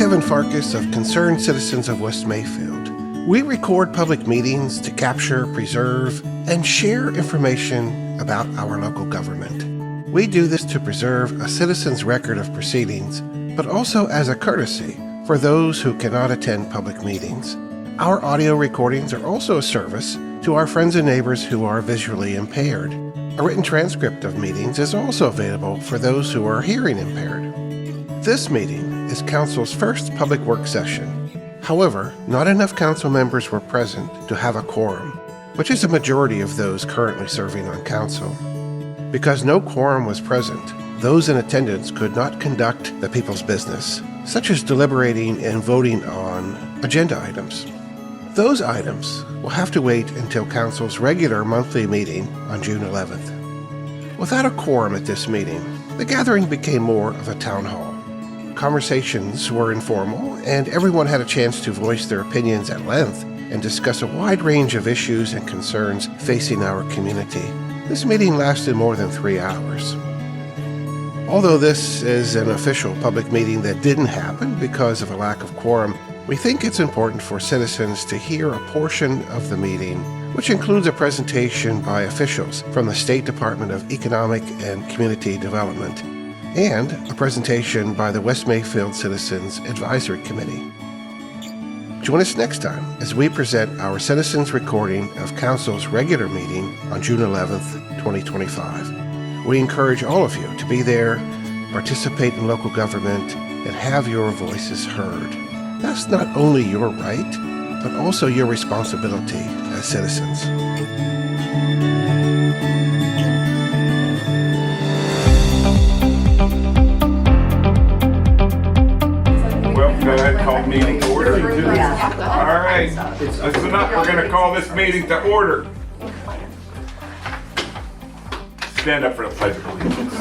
Kevin Farkas of Concerned Citizens of West Mayfield. We record public meetings to capture, preserve, and share information about our local government. We do this to preserve a citizen's record of proceedings, but also as a courtesy for those who cannot attend public meetings. Our audio recordings are also a service to our friends and neighbors who are visually impaired. A written transcript of meetings is also available for those who are hearing impaired. This meeting is Council's first public work session. However, not enough council members were present to have a quorum, which is a majority of those currently serving on council. Because no quorum was present, those in attendance could not conduct the people's business, such as deliberating and voting on agenda items. Those items will have to wait until Council's regular monthly meeting on June 11th. Without a quorum at this meeting, the gathering became more of a town hall. Conversations were informal, and everyone had a chance to voice their opinions at length and discuss a wide range of issues and concerns facing our community. This meeting lasted more than 3 hours. Although this is an official public meeting that didn't happen because of a lack of quorum, we think it's important for citizens to hear a portion of the meeting, which includes a presentation by officials from the State Department of Economic and Community Development, and a presentation by the West Mayfield Citizens Advisory Committee. Join us next time as we present our citizens' recording of Council's regular meeting on June 11th, 2025. We encourage all of you to be there, participate in local government, and have your voices heard. That's not only your right, but also your responsibility as citizens. Well, go ahead and call meeting to order. All right, listen up. We're going to call this meeting to order. Stand up for the Pledge of Allegiance.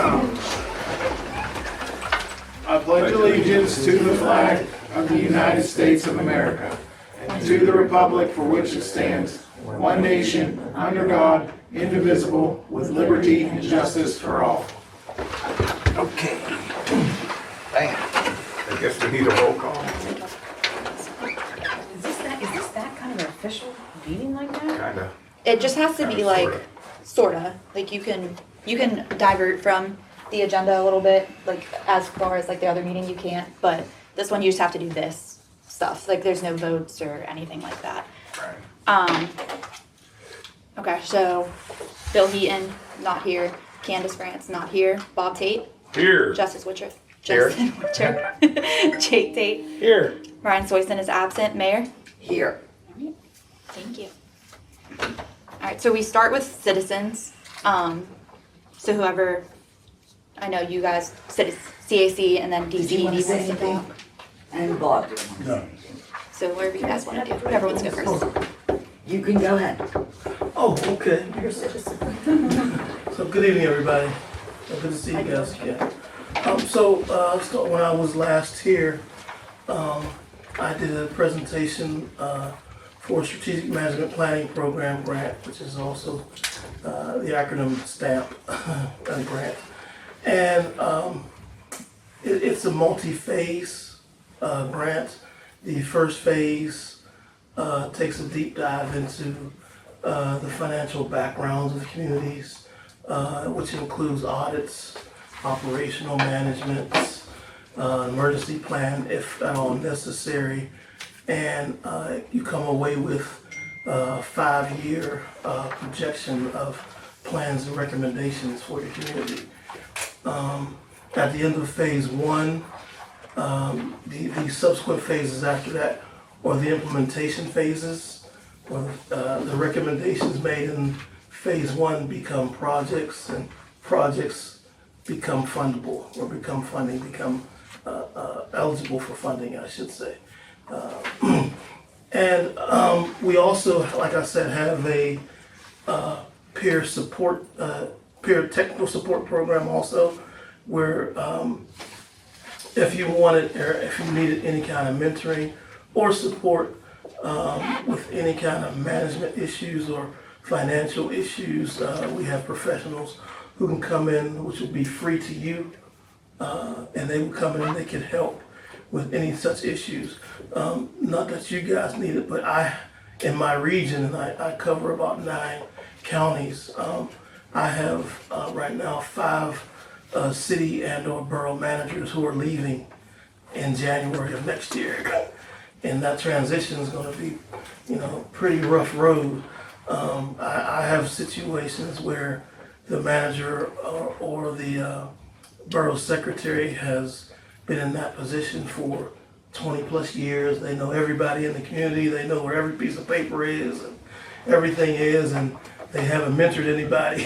I pledge allegiance to the flag of the United States of America and to the republic for which it stands, one nation, under God, indivisible, with liberty and justice for all. Okay. I guess we need a roll call. Is this that kind of an official meeting like that? Kinda. It just has to be like, sorta, like you can divert from the agenda a little bit, like as far as like the other meeting you can't, but this one you just have to do this stuff, like there's no votes or anything like that. Right. Okay, so Bill Heaton, not here, Candace France, not here, Bob Tate, Here. Justice Witcher, Here. Justin Witcher, Jake Tate, Here. Ryan Soyson is absent, Mayor? Here. Thank you. Alright, so we start with citizens. So whoever, I know you guys, CAC and then DC. Did you want to say anything? And Bob? No. So wherever you guys want to do, whoever wants to go first. You can go ahead. Oh, okay. So good evening, everybody. Good to see you guys again. So when I was last here, I did a presentation for Strategic Management Planning Program grant, which is also the acronym STAMP grant. And it's a multi-phase grant. The first phase takes a deep dive into the financial backgrounds of the communities, which includes audits, operational management, emergency plan if at all necessary, and you come away with a 5-year projection of plans and recommendations for your community. At the end of phase 1, the subsequent phases after that are the implementation phases, where the recommendations made in phase 1 become projects, and projects become fundable, or become eligible for funding, I should say. And we also, like I said, have a peer support, peer technical support program also, where if you wanted, or if you needed any kind of mentoring or support with any kind of management issues or financial issues, we have professionals who can come in, which will be free to you, and they will come in and they can help with any such issues. Not that you guys need it, but in my region, and I cover about 9 counties, I have right now 5 city and or borough managers who are leaving in January of next year. And that transition is gonna be, pretty rough road. I have situations where the manager or the borough secretary has been in that position for 20 plus years. They know everybody in the community, they know where every piece of paper is and everything is, and they haven't mentored anybody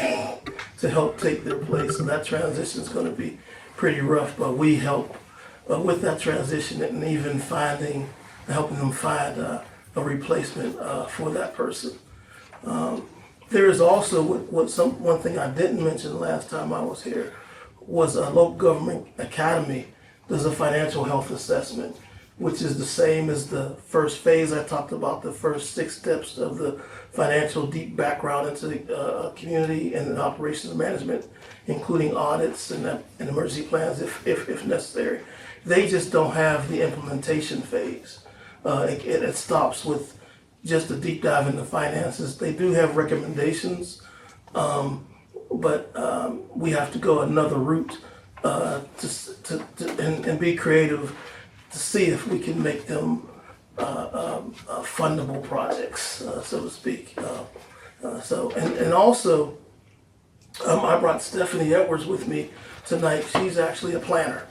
to help take their place. And that transition is gonna be pretty rough, but we help with that transition and even helping them find a replacement for that person. There is also one thing I didn't mention last time I was here was a local government academy does a financial health assessment, which is the same as the first phase. I talked about the first 6 steps of the financial deep background into the community and operations management, including audits and emergency plans if necessary. They just don't have the implementation phase. It stops with just a deep dive into finances. They do have recommendations, but we have to go another route and be creative to see if we can make them fundable projects, so to speak. And also, I brought Stephanie Edwards with me tonight. She's actually a planner.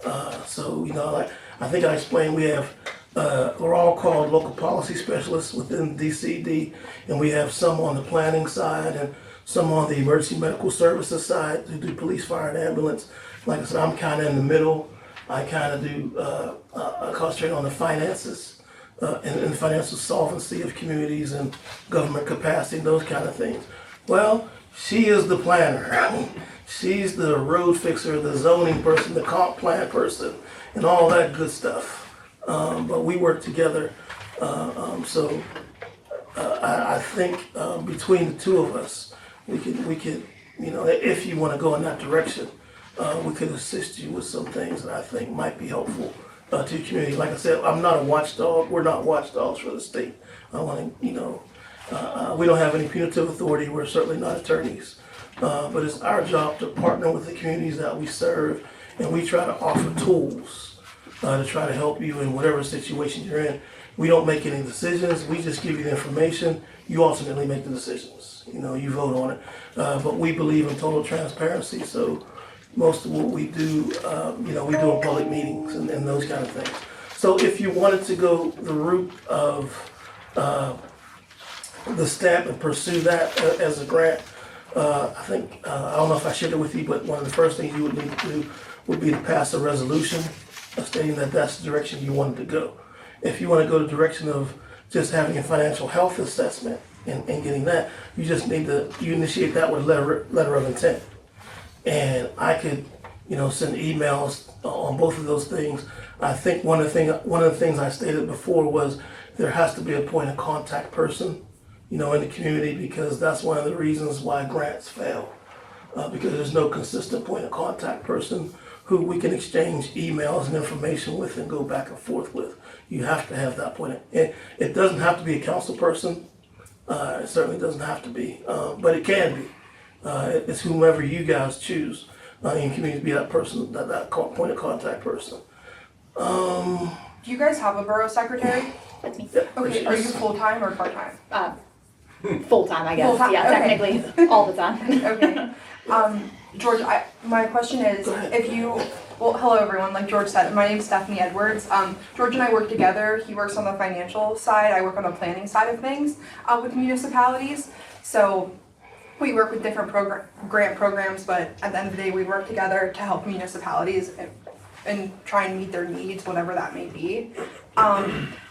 I think I explained we're all called local policy specialists within DCD, and we have some on the planning side and some on the emergency medical services side who do police, fire, and ambulance. Like I said, I'm kind of in the middle. I kind of do concentrate on the finances and the financial solvency of communities and government capacity and those kind of things. Well, she is the planner. She's the road fixer, the zoning person, the comp plan person, and all that good stuff. But we work together. I think between the two of us, we could, if you want to go in that direction, we could assist you with some things that I think might be helpful to your community. Like I said, I'm not a watchdog. We're not watchdogs for the state. I want to, we don't have any punitive authority. We're certainly not attorneys. But it's our job to partner with the communities that we serve, and we try to offer tools to try to help you in whatever situation you're in. We don't make any decisions. We just give you the information. You ultimately make the decisions. You vote on it. But we believe in total transparency. So most of what we do, we do in public meetings and those kind of things. So if you wanted to go the route of the stamp and pursue that as a grant, I think, I don't know if I shared it with you, but one of the first things you would need to do would be to pass a resolution stating that that's the direction you wanted to go. If you want to go the direction of just having a financial health assessment and getting that, you just need to, you initiate that with letter of intent. And I could, send emails on both of those things. I think one of the things I stated before was there has to be a point of contact person, in the community, because that's one of the reasons why grants fail. Because there's no consistent point of contact person who we can exchange emails and information with and go back and forth with. You have to have that point. It doesn't have to be a council person. It certainly doesn't have to be, but it can be. It's whomever you guys choose in community to be that person, that point of contact person. Do you guys have a borough secretary? That's me. Okay, are you full-time or part-time? Full-time, I guess. Full-time, Yeah, okay. technically, all the time. Okay. George, my question is, hello everyone, like George said, my name's Stephanie Edwards. George and I work together. He works on the financial side, I work on the planning side of things with municipalities. So we work with different grant programs, but at the end of the day, we work together to help municipalities and try and meet their needs, whatever that may be.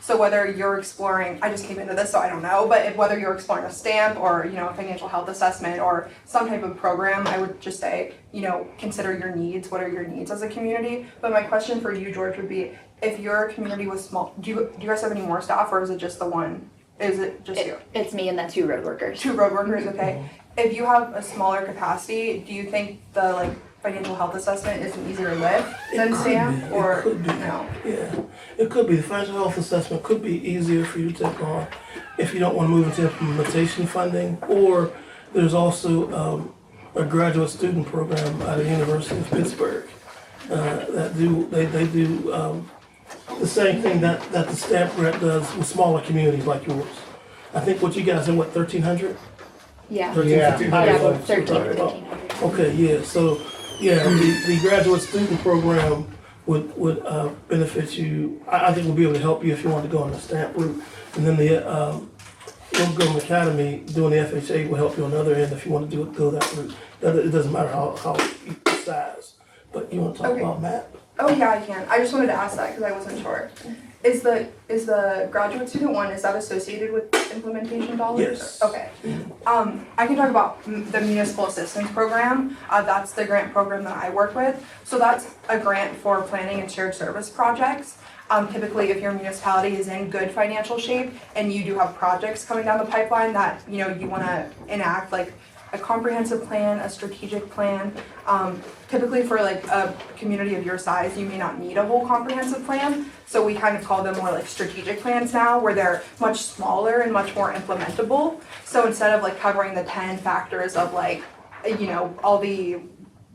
So whether you're exploring, I just came into this, so I don't know, but whether you're exploring a stamp or, a financial health assessment or some type of program, I would just say, consider your needs. What are your needs as a community? But my question for you, George, would be, if your community was small, do you guys have any more staff, or is it just the one? Is it just you? It's me and then 2 road workers. 2 road workers, okay. If you have a smaller capacity, do you think the financial health assessment is an easier lift than It could STAMP, be, it or could be. no? Yeah, it could be. The financial health assessment could be easier for you to take on if you don't want to move into implementation funding. Or there's also a graduate student program out of the University of Pittsburgh that they do the same thing that the STAMP grant does with smaller communities like yours. I think what you guys are, what, 1,300? Yeah. 1,300? Yeah, 13 to 1,500. Okay, yeah, so, yeah, the graduate student program would benefit you. I think will be able to help you if you want to go on the STAMP route. And then the Local Government Academy doing the FHA will help you on the other end if you want to go that route. It doesn't matter how you size, but you want to talk Okay. about MAP? Oh yeah, I can. I just wanted to ask that because I wasn't sure. Is the graduate student one, is that associated with implementation dollars? Yes. Okay. I can talk about the municipal assistance program. That's the grant program that I work with. So that's a grant for planning and shared service projects. Typically, if your municipality is in good financial shape and you do have projects coming down the pipeline that, you know, you want to enact, like a comprehensive plan, a strategic plan. Typically for like a community of your size, you may not need a whole comprehensive plan. So we kind of call them more like strategic plans now, where they're much smaller and much more implementable. So instead of like covering the 10 factors of like, you know, all the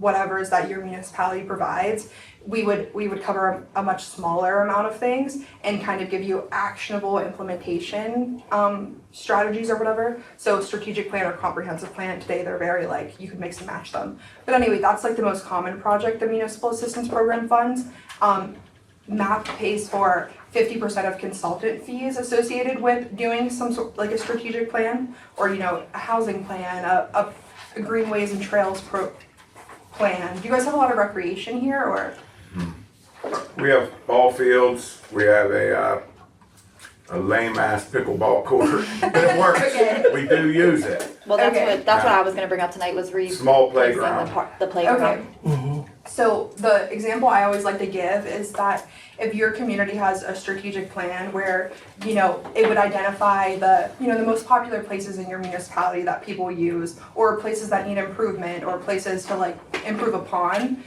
whatevers that your municipality provides, we would cover a much smaller amount of things and kind of give you actionable implementation strategies or whatever. So strategic plan or comprehensive plan, today they're very like, you can mix and match them. But anyway, that's like the most common project the municipal assistance program funds. MAP pays for 50% of consultant fees associated with doing some sort, like a strategic plan, or, you know, a housing plan, a greenways and trails plan. Do you guys have a lot of recreation here, or? We have ball fields, we have a lame ass pickleball court, but it works. Okay. We do use it. Well, that's Okay. what I was gonna bring up tonight, was Small replacing playground. the playground. Okay. So the example I always like to give is that if your community has a strategic plan where, you know, it would identify the, you know, the most popular places in your municipality that people use, or places that need improvement, or places to like improve upon.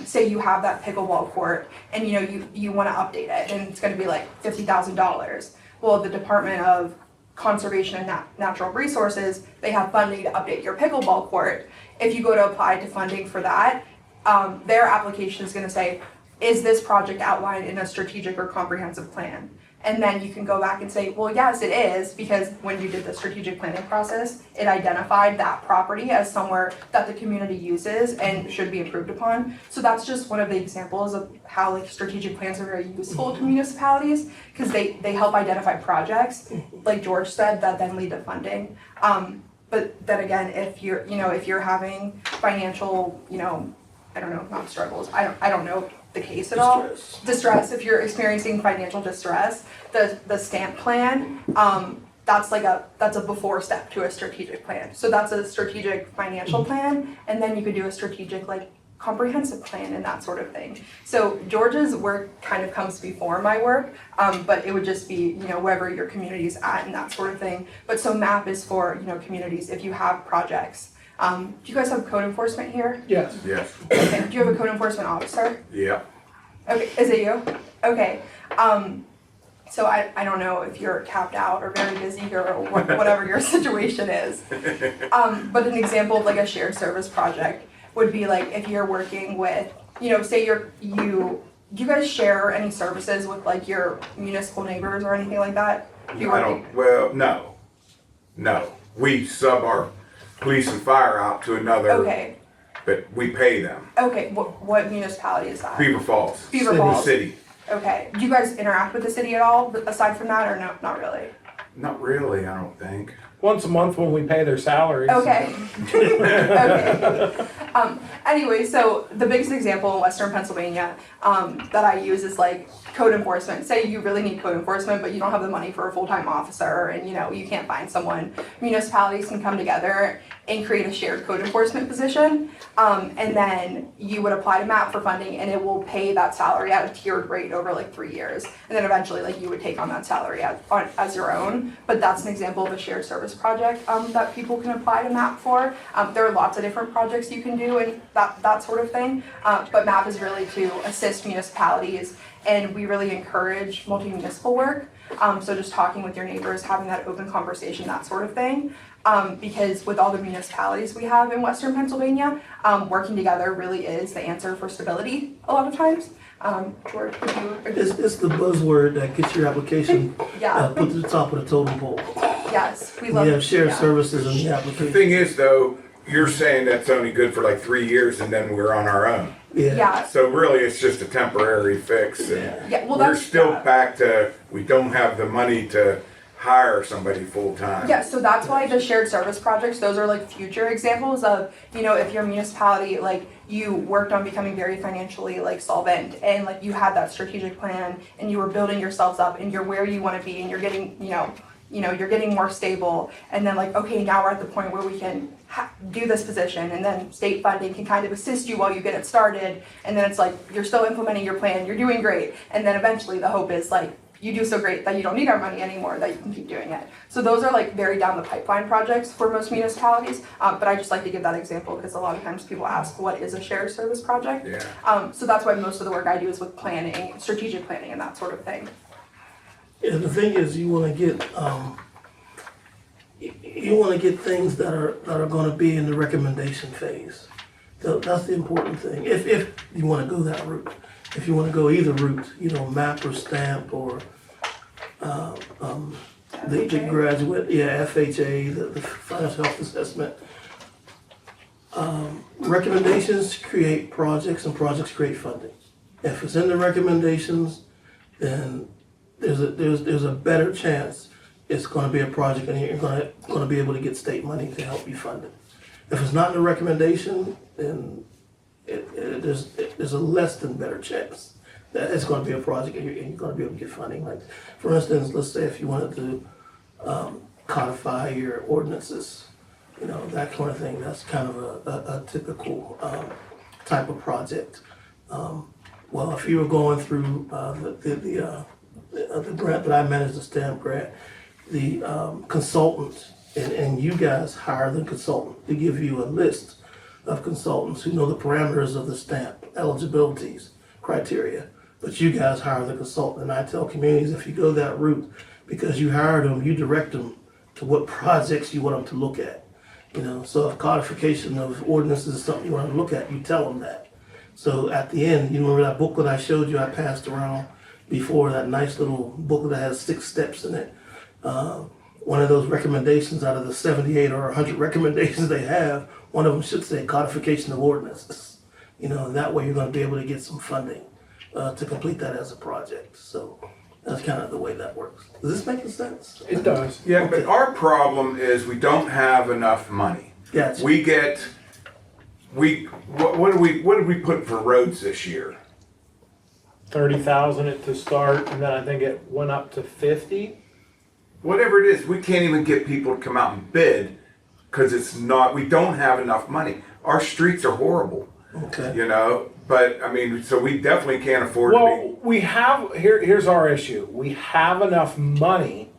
Say you have that pickleball court and, you know, you want to update it and it's going to be like $50,000. Well, the Department of Conservation and Natural Resources, they have funding to update your pickleball court. If you go to apply to funding for that, their application is going to say, is this project outlined in a strategic or comprehensive plan? And then you can go back and say, well, yes, it is, because when you did the strategic planning process, it identified that property as somewhere that the community uses and should be improved upon. So that's just one of the examples of how like strategic plans are very useful to municipalities, because they help identify projects, like George said, that then lead to funding. But then again, if you're having financial, you know, I don't know, not struggles, I don't know the case at all. Distress, if you're experiencing financial distress, the STAMP plan, that's a before step to a strategic plan. So that's a strategic financial plan, and then you could do a strategic like comprehensive plan and that sort of thing. So George's work kind of comes before my work, but it would just be, you know, wherever your community's at and that sort of thing. But so MAP is for, you know, communities if you have projects. Do you guys have code enforcement here? Yes. Yes, Okay. Do you have a code enforcement officer? yeah. Okay, is it you? Okay. So I don't know if you're capped out or very busy or whatever your situation is. But an example of like a shared service project would be like if you're working with, you know, say do you guys share any services with like your municipal neighbors or anything like that? No. We sub our police and fire out to another, Okay. but we pay them. Okay. What municipality is that? Beaver Falls. Beaver Falls. City. Okay. Do you guys interact with the city at all aside from that, or no? Not really. Not really, I don't think. Once a month when we pay their salaries. Okay. Okay. Anyway, so the biggest example in Western Pennsylvania that I use is like code enforcement. Say you really need code enforcement, but you don't have the money for a full-time officer, and you know you can't find someone. Municipalities can come together and create a shared code enforcement position, and then you would apply to MAP for funding, and it will pay that salary at a tiered rate over like 3 years, and then eventually like you would take on that salary as your own. But that's an example of a shared service service project that people can apply to MAP for. There are lots of different projects you can do and that sort of thing, but MAP is really to assist municipalities, and we really encourage multi-municipal work. So just talking with your neighbors, having that open conversation, that sort of thing. Because with all the municipalities we have in Western Pennsylvania, working together really is the answer for stability a lot of times. George, would you agree? It's the buzzword that gets your application Yeah. put to the top of the totem pole. Yes, we You love have shared yeah. services in the The application. thing is though, you're saying that's only good for like 3 years and then we're on our own. Yeah, So really, it's just a temporary fix, and yeah. Well, we're that's still back to, we don't have the money to hire somebody full-time. Yeah, so that's why the shared service projects, those are like future examples of, you know, if your municipality, like you worked on becoming very financially like solvent and like you had that strategic plan and you were building yourselves up and you're where you want to be and you're getting, you're getting more stable, and then like, okay, now we're at the point where we can do this position, and then state funding can kind of assist you while you get it started, and then it's like, you're still implementing your plan, you're doing great, and then eventually the hope is like, you do so great that you don't need our money anymore, that you can keep doing it. So those are like very down the pipeline projects for most municipalities, but I just like to give that example because a lot of times people ask, what is a shared service project? Yeah. So that's why most of the work I do is with planning, strategic planning and that sort of thing. Yeah, the thing is, you want to get things that are going to be in the recommendation phase. So that's the important thing. If you want to go that route, if you want to go either route, MAP or STAMP or the graduate, FHA, the financial health assessment. Recommendations create projects, and projects create funding. If it's in the recommendations, then there's a better chance it's going to be a project and you're going to be able to get state money to help you fund it. If it's not in the recommendation, then there's a less than better chance that it's going to be a project and you're going to be able to get funding. Like, for instance, let's say if you wanted to codify your ordinances, that kind of thing. That's kind of a typical type of project. Well, if you were going through the grant that I managed, the STAMP grant, the consultant, and you guys hire the consultant to give you a list of consultants who know the parameters of the STAMP eligibilities criteria. But you guys hire the consultant, and I tell communities, if you go that route, because you hired them, you direct them to what projects you want them to look at. So if codification of ordinances is something you want to look at, you tell them that. So at the end, you remember that booklet I showed you I passed around before, that nice little booklet that has 6 steps in it. One of those recommendations out of the 78 or 100 recommendations they have, one of them should say codification of ordinances. And that way you're going to be able to get some funding to complete that as a project. So that's kind of the way that works. Does this make sense? It does. Yeah, but our problem is we don't have enough money. Gotcha. What did we put for roads this year? 30,000 to start, and then I think it went up to 50. Whatever it is, we can't even get people to come out and bid because we don't have enough money. Our streets are horrible, Okay. but I mean, so we definitely can't afford Well, we have, here's our issue. We have enough money.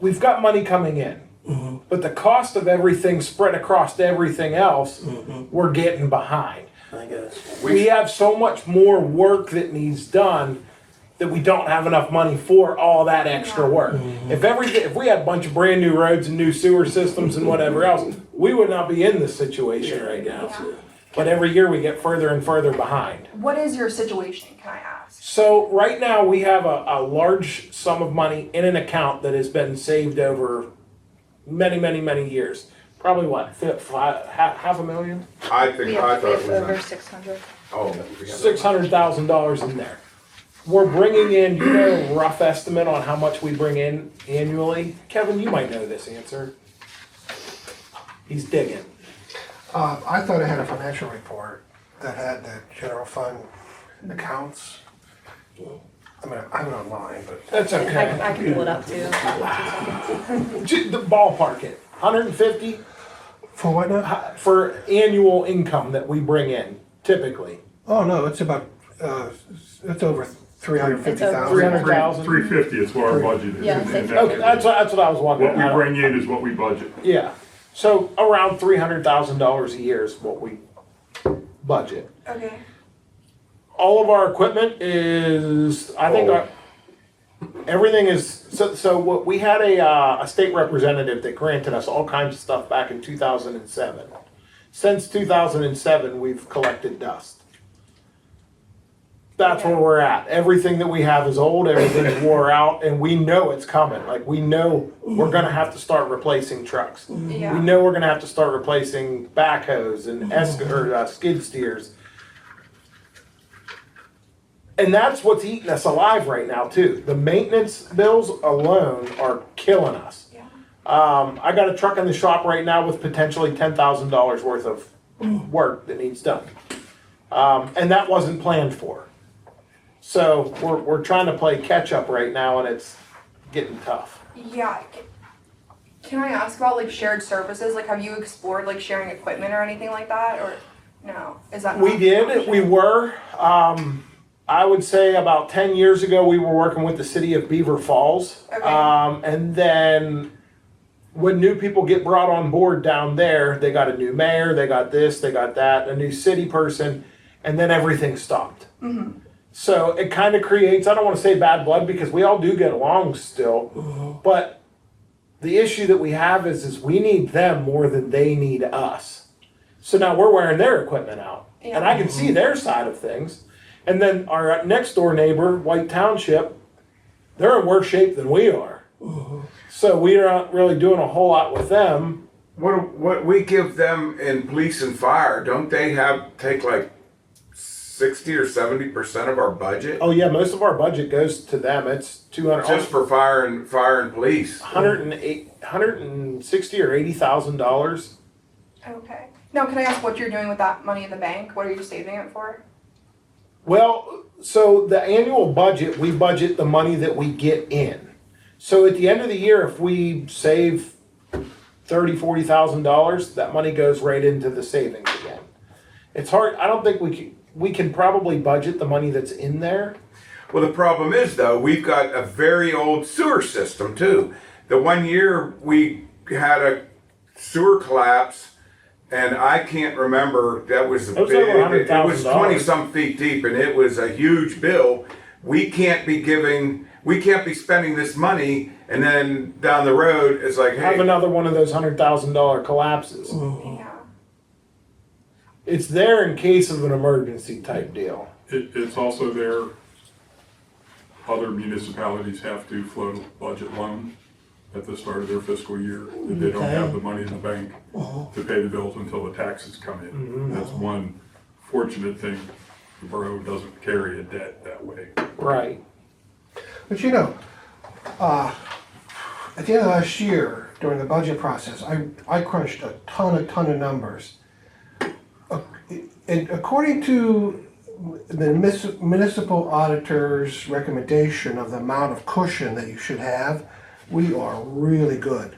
We've got money coming in. Mm-hmm. But the cost of everything spread across to everything else, we're getting behind. I guess. We have so much more work that needs done that we don't have enough money for all that extra work. If we had a bunch of brand new roads and new sewer systems and whatever else, we would not be in this situation right now. But every year we get further and further behind. What is your situation, can I ask? So right now we have a large sum of money in an account that has been saved over many, many, many years. Probably what, half a million? I We thought have it was over 600. $600,000 in there. We're bringing in, a rough estimate on how much we bring in annually? Kevin, you might know this answer. He's digging. I thought I had a financial report that had the general fund accounts. I mean, I have it online, but That's okay. I can pull it up too. The ballpark it, 150 for what now? for annual income that we bring in, typically. Oh, no, it's about, it's over 350,000. 300,000. 350 is what our budget is. Yeah, and safety. that- Okay, that's what I was wondering. What we bring in is what we budget. Yeah, so around $300,000 a year is what we budget. Okay. All of our equipment is, I think everything is, so what, we had a state representative that granted us all kinds of stuff back in 2007. Since 2007, we've collected dust. That's where we're at. Everything that we have is old, everything's wore out, and we know it's coming. Like, we know we're gonna have to start replacing trucks. Yeah. We know we're gonna have to start replacing backhoes and skid steers. And that's what's eating us alive right now too. The maintenance bills alone are killing us. Yeah. I got a truck in the shop right now with potentially $10,000 worth of work that needs done. And that wasn't planned for. So we're trying to play catch up right now, and it's getting tough. Yeah. Can I ask about like shared services? Like, have you explored like sharing equipment or anything like that, or no? Is that We not did, an option? we were. I would say about 10 years ago, we were working with the city of Beaver Falls. Okay. And then when new people get brought on board down there, they got a new mayor, they got this, they got that, a new city person, and then everything stopped. Mm-hmm. So it kind of creates, I don't want to say bad blood because we all do get along still, but the issue that we have is we need them more than they need us. So now we're wearing their equipment out, and I can see their side of things. And then our next door neighbor, White Township, they're in worse shape than we are. So we're not really doing a whole lot with them. What we give them in police and fire, don't they take like 60 or 70% of our budget? Oh yeah, most of our budget goes to them. It's 200, Just for fire and police. 160 or $80,000. Okay. Now, can I ask what you're doing with that money in the bank? What are you saving it for? Well, so the annual budget, we budget the money that we get in. So at the end of the year, if we save $30,000-$40,000, that money goes right into the savings again. It's hard. I don't think we can probably budget the money that's in there. Well, the problem is though, we've got a very old sewer system too. The one year we had a sewer collapse, and I can't remember, that was a It was big, over it was $100,000. 20 some feet deep, and it was a huge bill. We can't be spending this money, and then down the road, it's like, Have hey, another one of those $100,000 collapses. Yeah. It's there in case of an emergency type deal. It's also there, other municipalities have to float a budget loan at the start of their fiscal year. They don't have the money in the bank to pay the bills until the taxes come in. That's one fortunate thing. The borough doesn't carry a debt that way. Right. But you know, at the end of last year, during the budget process, I crunched a ton of numbers. And according to the municipal auditor's recommendation of the amount of cushion that you should have, we are really good.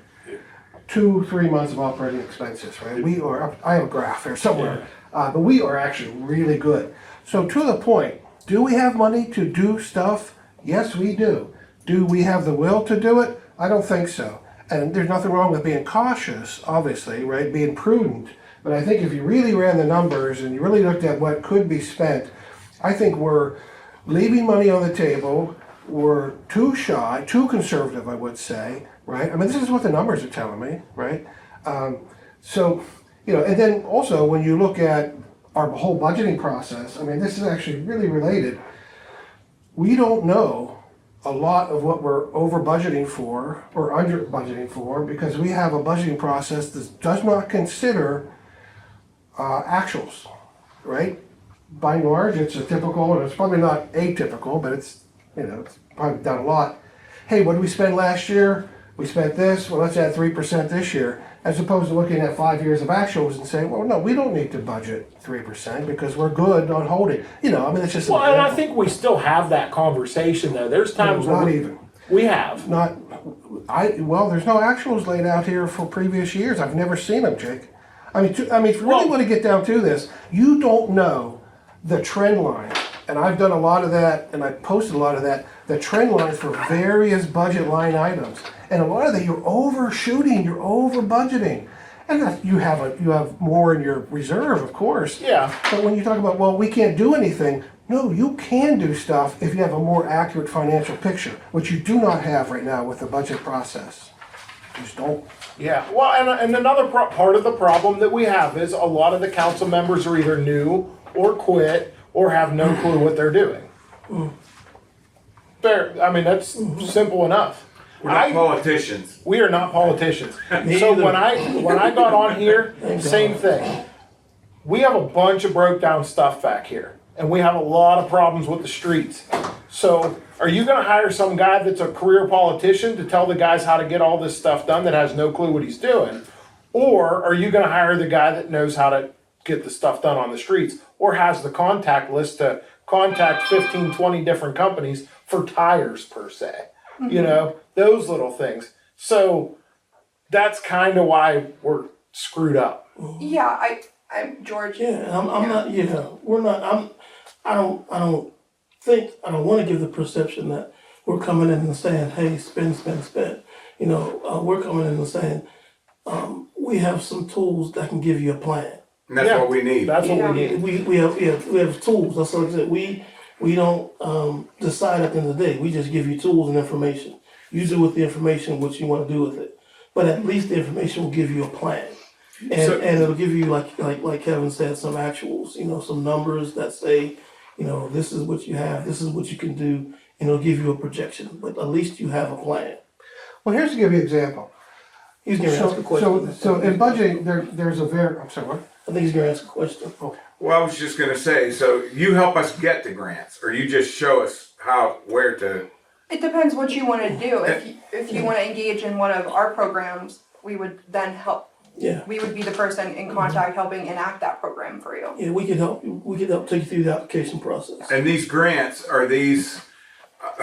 2-3 months of operating expenses, right? We are, I have a graph there somewhere, but we are actually really good. So to the point, do we have money to do stuff? Yes, we do. Do we have the will to do it? I don't think so. And there's nothing wrong with being cautious, obviously, right? Being prudent. But I think if you really ran the numbers and you really looked at what could be spent, I think we're leaving money on the table. We're too shy, too conservative, I would say, right? I mean, this is what the numbers are telling me, right? So, you know, and then also when you look at our whole budgeting process, I mean, this is actually really related. We don't know a lot of what we're over budgeting for or under budgeting for because we have a budgeting process that does not consider actuals, right? By and large, it's a typical, and it's probably not atypical, but it's, you know, it's probably done a lot. Hey, what did we spend last year? We spent this, well, let's add 3% this year, as opposed to looking at 5 years of actuals and saying, well, no, we don't need to budget 3% because we're good on holding. You know, I mean, it's just. Well, and I think we still have that conversation though. There's times Not where even. we have. Well, there's no actuals laid out here for previous years. I've never seen them, Jake. I mean, if you really want to get down to this, you don't know the trend line and I've done a lot of that, and I posted a lot of that, the trend lines for various budget line items. And a lot of that, you're overshooting, you're over budgeting. And you have more in your reserve, of course. Yeah. But when you talk about, well, we can't do anything, no, you can do stuff if you have a more accurate financial picture, which you do not have right now with the budget process. You just don't. Yeah, well, and another part of the problem that we have is a lot of the council members are either new or quit or have no clue what they're doing. Fair, I mean, that's simple enough. We're not politicians. We are not politicians. So when I got on here, same thing. We have a bunch of broke down stuff back here, and we have a lot of problems with the streets. So are you gonna hire some guy that's a career politician to tell the guys how to get all this stuff done that has no clue what he's doing? Or are you gonna hire the guy that knows how to get the stuff done on the streets, or has the contact list to contact 15, 20 different companies for tires per se? You know, those little things. So that's kind of why we're screwed up. Yeah, I'm George. Yeah, I'm not, you know, we're not, I don't want to give the perception that we're coming in and saying, hey, spend. You know, we're coming in and saying, we have some tools that can give you a plan. And that's what we need. That's what we need. We have tools. That's what I said. We don't decide at the end of the day. We just give you tools and information. You do with the information what you want to do with it. But at least the information will give you a plan. And it'll give you, like Kevin said, some actuals, you know, some numbers that say, you know, this is what you have, this is what you can do, and it'll give you a projection. But at least you have a plan. Well, here's to give you an example. He's going to ask a question. So in budgeting, there's a very, I'm sorry, what? I think he's going to ask a question. Oh. Well, I was just gonna say, so you help us get the grants, or you just show us where to. It depends what you want to do. If you want to engage in one of our programs, we would then help. Yeah. We would be the person in contact helping enact that program for you. Yeah, we can help you. We can help take you through the application process. And these grants, are these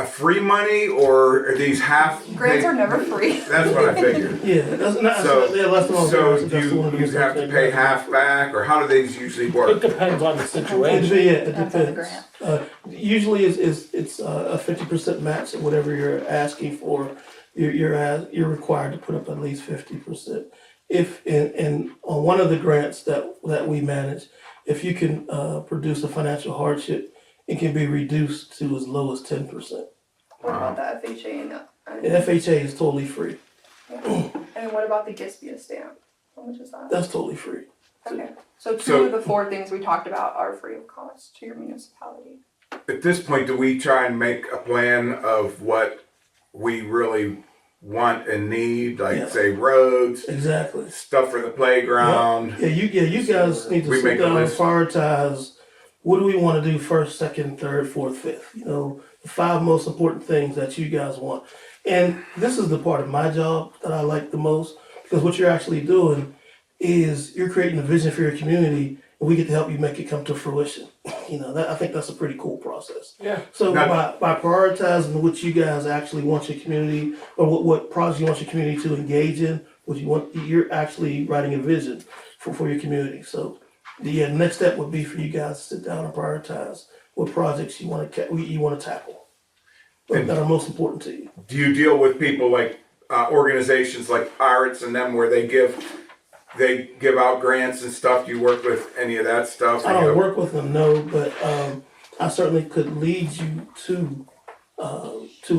free money, or are these half? Grants are never free. That's what I figured. Yeah, that's not. So, Yeah, that's what so I'm saying. you have to pay half back, or how do these usually It work? depends on the It situation. it Depends on the depends. Usually it's a 50% match of whatever you're asking for. You're required to put up at least 50%. If in on one of the grants that we manage, if you can produce a financial hardship, it can be reduced to as low as 10%. What about the FHA And FHA is totally free. and what about the GISPIA stamp? How much is that? That's totally free. Okay. So two So- of the four things we talked about are free of cost to your municipality. At this point, do we try and make a plan of what we really want and need, like Yeah. say roads, Exactly. stuff for the playground? Yeah, you guys need to We sit make a down and list. prioritize what do we want to do first, second, third, fourth, fifth. You know, the 5 most important things that you guys want. And this is the part of my job that I like the most, because what you're actually doing is you're creating a vision for your community, and we get to help you make it come to fruition. You know, I think that's a pretty cool process. Yeah. So Now- by prioritizing what you guys actually want your community, or what projects you want your community to engage in, what you want, you're actually writing a vision for your community. So the next step would be for you guys to sit down and prioritize what projects you want to tackle that are most important to you. Do you deal with people like organizations like Pirates and them, where they give out grants and stuff? Do you work with any of that stuff? I don't work with them, no, but I certainly could lead you to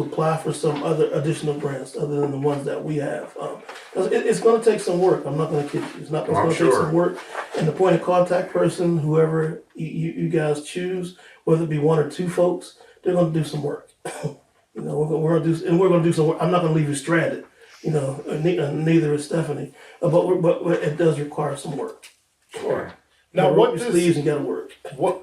apply for some other additional grants other than the ones that we have. 'Cause it's going to take some work. I'm not going to kid you. It's I'm going to take sure. some work. And the point of contact person, whoever you guys choose, whether it be 1 or 2 folks, they're going to do some work. You know, we're going to do some work. I'm not going to leave you stranded. You know, neither is Stephanie. But it does require some work. Sure. Now, Roll what your does sleeves and got to work. what?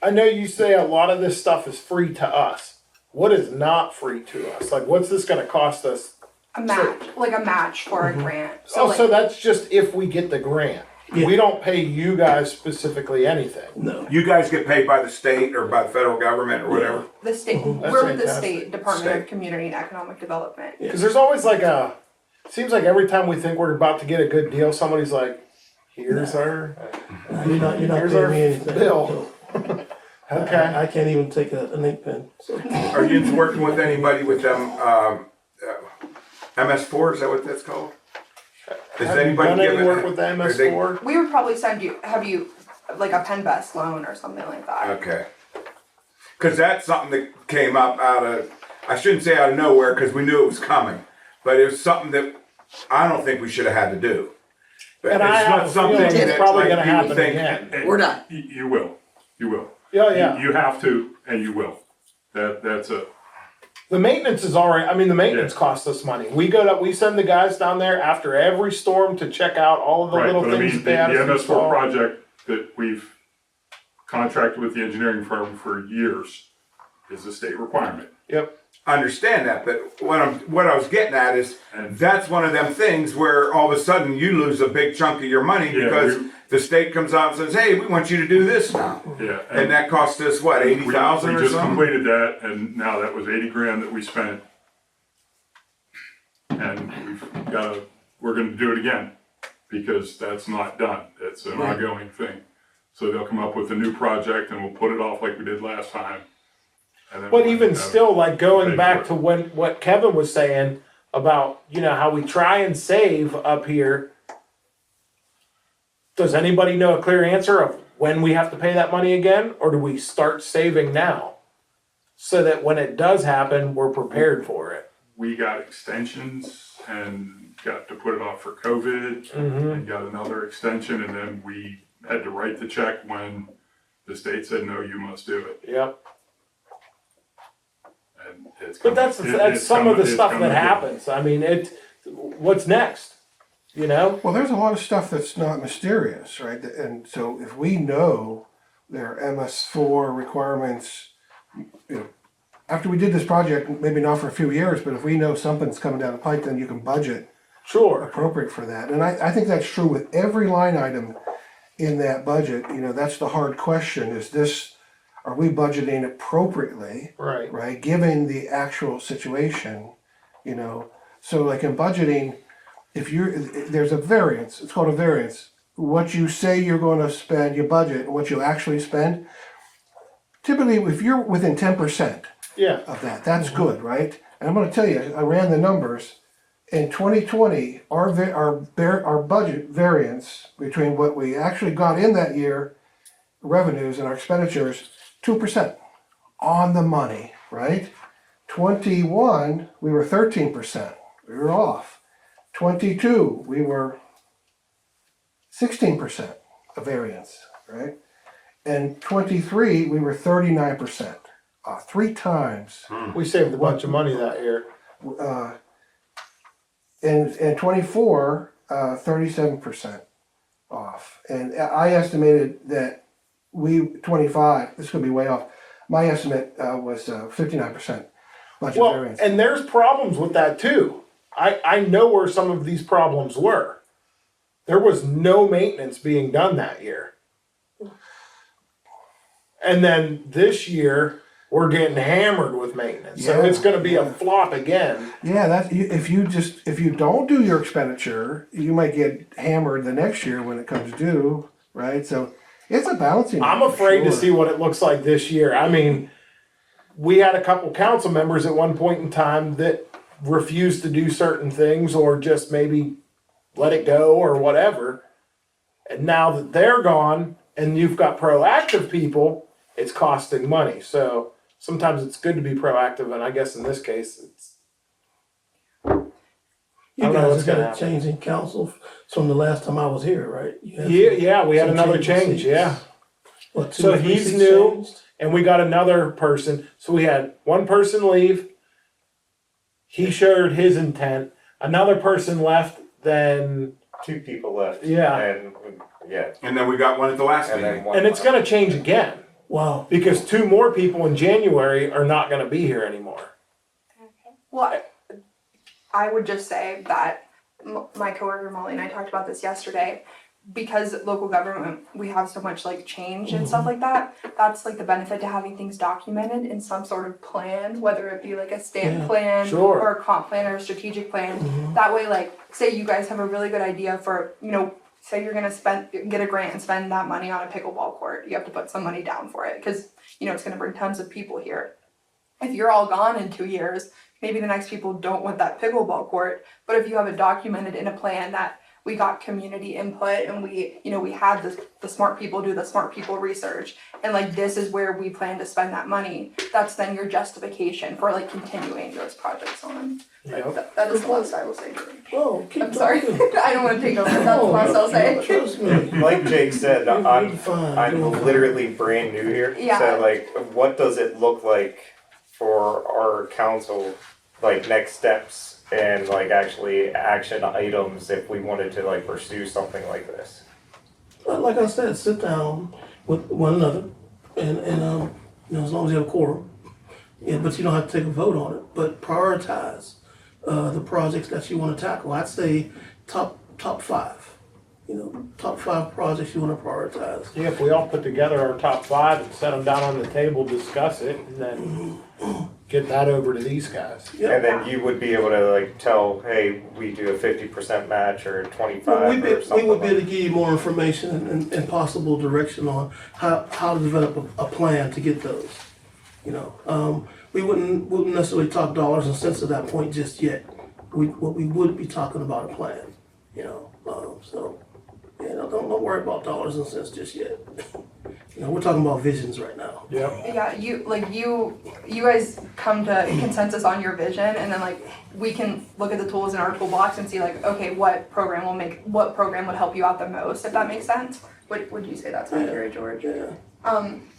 I know you say a lot of this stuff is free to us. What is not free to us? Like, what's this going to cost us? A match for a grant. So that's just if we get the grant. Yeah. We don't pay you guys specifically anything. No. You guys get paid by the state or by the federal government or whatever? the state, That's we're with the fantastic. state Department State. of Community and Economic Development. Because there's always like seems like every time we think we're about to get a good deal, somebody's like, Here's our, You're not Here's paying our me anything. bill. So, okay. I can't even take an ink pen. So. Are you working with anybody with them, MS4, is that what that's called? Does Have you anybody done any give work with the MS4? We would probably have you like a Penvest loan or something like that. Okay. Because that's something that came up out of, I shouldn't say out of nowhere because we knew it was coming, but it was something that I don't think we should have had to do. But And it's I have not a something feeling it's that probably like, gonna you happen think, again. We're done. You will. You will. Yeah, yeah. You have to, and you will. That's it. The maintenance is already, I mean, the maintenance costs us money. We send the guys down there after every storm to check out all of the Right, little but I things mean, that they had the us MS4 install. project that we've contracted with the engineering firm for years is a state requirement. Yep. understand that, but what I was getting at is And- that's one of them things where all of a sudden you lose a big chunk of your money Yeah, because the state comes out and says, "Hey, we want you to do this now," Yeah. and that cost us what, 80,000 We or just something? completed that, and now that was 80 grand that we spent. And we're gonna do it again, because that's not done. It's an Right. ongoing thing. So they'll come up with a new project and we'll put it off like we did last time. And then But we'll even have- still, like going pay back for to it. what Kevin was saying about, how we try and save up here. Does anybody know a clear answer of when we have to pay that money again, or do we start saving now? So that when it does happen, we're prepared for it. We got extensions and got to put it off for COVID and got another extension, and then we had to write the check when the state said, no, you must do it. Yep. And it's But coming- that's it's some of the coming- stuff it's that coming. happens. I mean, what's next? Well, there's a lot of stuff that's not mysterious, right? And so if we know there are MS4 requirements, after we did this project, maybe not for a few years, but if we know something's coming down the pipe, then you can budget Sure. appropriate for that. And I think that's true with every line item in that budget. That's the hard question, are we budgeting appropriately? Right. Right, given the actual situation, so like in budgeting, there's a variance, it's called a variance. What you say you're gonna spend, your budget, and what you actually spend, typically if you're within 10% Yeah. of that, that's good, right? And I'm gonna tell you, I ran the numbers, in 2020, our budget variance between what we actually got in that year, revenues and our expenditures, 2% on the money, right? 21, we were 13%. We were off. 22, we were 16% of variance, right? And 23, we were 39%, 3 times. We saved a bunch of money that year. And 24, 37% off. And I estimated that 25, this could be way off. My estimate was 59% budget Well, variance. and there's problems with that too. I know where some of these problems were. There was no maintenance being done that year. And then this year, we're getting hammered with maintenance. So Yeah, it's gonna be a yeah. flop again. Yeah, if you don't do your expenditure, you might get hammered the next year when it comes due, right? So it's a balancing. I'm act for afraid to sure. see what it looks like this year. I mean, we had a couple council members at one point in time that refused to do certain things or just maybe let it go or whatever. And now that they're gone and you've got proactive people, it's costing money. So sometimes it's good to be proactive, and I guess in this case, it's. I You don't know guys what's got gonna a happen. change in council from the last time I was here, right? You had Yeah, we had some another changes. change, yeah. What, 2 So or 3 he's seats new. changed? And we got another person. So we had one person leave. He showed his intent. Another person left. Then 2 people left. Yeah. And, yeah. And then we got one at the last And then meeting. one. and it's going to change again Wow. because 2 more people in January are not going to be here anymore. Well, I would just say that my coworker Molly and I talked about this yesterday. Because local government, we have so much like change and stuff like that. That's like the benefit to having things documented in some sort of plan, whether it be like a stamp Yeah, plan sure. or a comp plan or a strategic plan. That way, like, say you guys have a really good idea for say you're gonna get a grant and spend that money on a pickleball court, you have to put some money down for it, because, you know, it's gonna bring tons of people here. If you're all gone in 2 years, maybe the next people don't want that pickleball court, but if you have it documented in a plan that we got community input and we had the smart people do the smart people research, and like this is where we plan to spend that money, that's then your justification for like continuing those projects on. Like, that is the last I will say. Oh, keep I'm sorry, talking. I don't wanna take over, that's the last I'll say. Trust me. Like Jake said, You're I'm fine, I'm you're fine. literally brand new here. Yeah. So like, what does it look like for our council, like next steps and like actually action items if we wanted to like pursue something like this? Like I said, sit down with one another and you know, as long as you have a quorum. Yeah, but you don't have to take a vote on it, but prioritize the projects that you want to tackle. I'd say top 5. You know, top 5 projects you want to prioritize. Yeah, if we all put together our top 5 and set them down on the table, discuss it, and then get that over to these guys. Yeah. And then you would be able to like tell, hey, we do a 50% match or 25 Well, or we something. would be like able to give you more information and possible direction on how to develop a plan to get those. You know, we wouldn't necessarily talk dollars and cents at that point just yet. What we would be talking about a plan. You know, so yeah, don't worry about dollars and cents just yet. You know, we're talking about visions right now. Yep. Yeah, you guys come to consensus on your vision, and then like we can look at the tools in our toolbox and see like, okay, what program would help you out the most, if that makes sense. Would you say that's accurate, George? Yeah.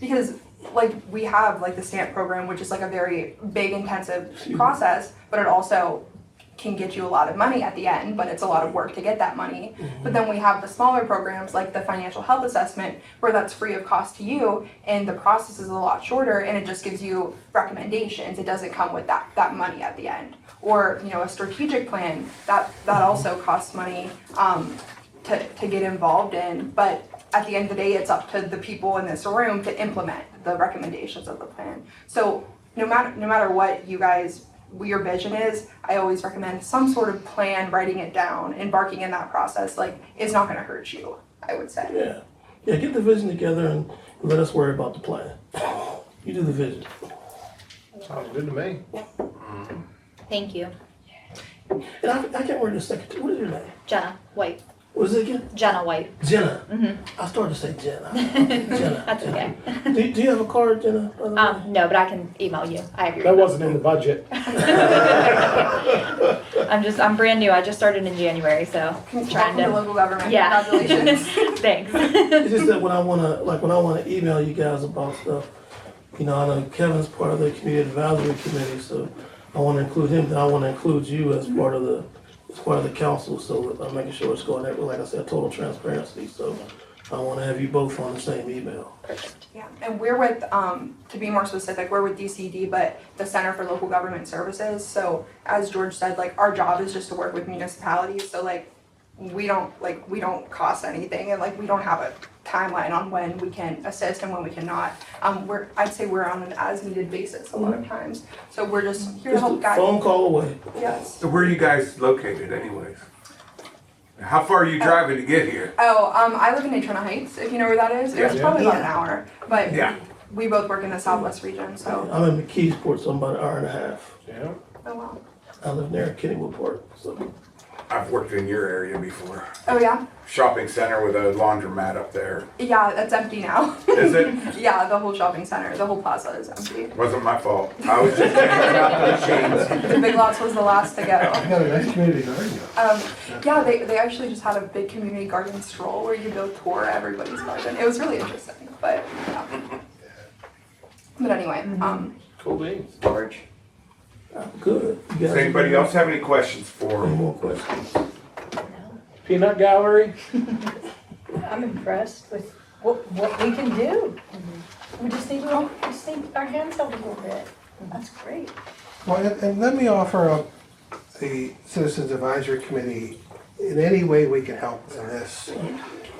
Because like we have like the stamp program, which is like a very big intensive process, but it also can get you a lot of money at the end, but it's a lot of work to get that money. But then we have the smaller programs like the financial health assessment, where that's free of cost to you, and the process is a lot shorter, and it just gives you recommendations. It doesn't come with that money at the end. Or, you know, a strategic plan that also costs money to get involved in, but at the end of the day, it's up to the people in this room to implement the recommendations of the plan. So no matter what your vision is, I always recommend some sort of plan, writing it down, embarking in that process, like, is not gonna hurt you, I would say. Yeah. Yeah, get the vision together and let us worry about the plan. You do the vision. Sounds good to me. Thank you. And I can't remember the secretary. What is your name? Jenna White. What is it again? Jenna White. Jenna. Mm-hmm. I started to say Jenna. Jenna. That's okay. Do you have a card, Jenna? by the way? No, but I can email you. I have your That email. wasn't in the budget. I'm brand new. I just started in January, so trying Welcome to to. local government, Yeah. congratulations. Thanks. It's just that when I wanna email you guys about stuff, you know, I know Kevin's part of the community advisory committee, so I wanna include him, then I wanna include you as part of the council, so I'm making sure it's going there, like I said, total transparency, so I wanna have you both on the same email. Yeah, and we're with, to be more specific, we're with DCD, but the Center for Local Government Services. So as George said, like, our job is just to work with municipalities, so like, we don't cost anything, and like, we don't have a timeline on when we can assist and when we cannot. I'd say we're on an as-needed basis a lot of times, so we're just here to Just help a guide. phone call away. Yes. So where are you guys located anyways? How far are you driving to get here? Oh, I live in Natrona Heights, if you know where that is. It's Yeah. probably about an hour, but Yeah. we both work in the Southwest region, so. I'm in McKeesport, so I'm about an hour and a half. Yeah. Oh, wow. I live near Kennywood Park, so. I've worked in your area before. Oh, yeah? Shopping center with a laundromat up there. Yeah, that's empty now. Is it? Yeah, the whole shopping center, the whole plaza is empty. Wasn't my fault. I was just hanging out the machines. The Big Lots was the last to go. got a nice community garden. Yeah, they actually just had a big community garden stroll where you go tour everybody's garden. It was really interesting, but yeah. But anyway, Cool beans. George. Good. You guys Does anybody else have any questions for Any him? more questions? Peanut gallery? I'm impressed with what we can do. We just need our hands held a little bit. That's great. Well, and let me offer up the Citizens Advisory Committee in any way we can help in this.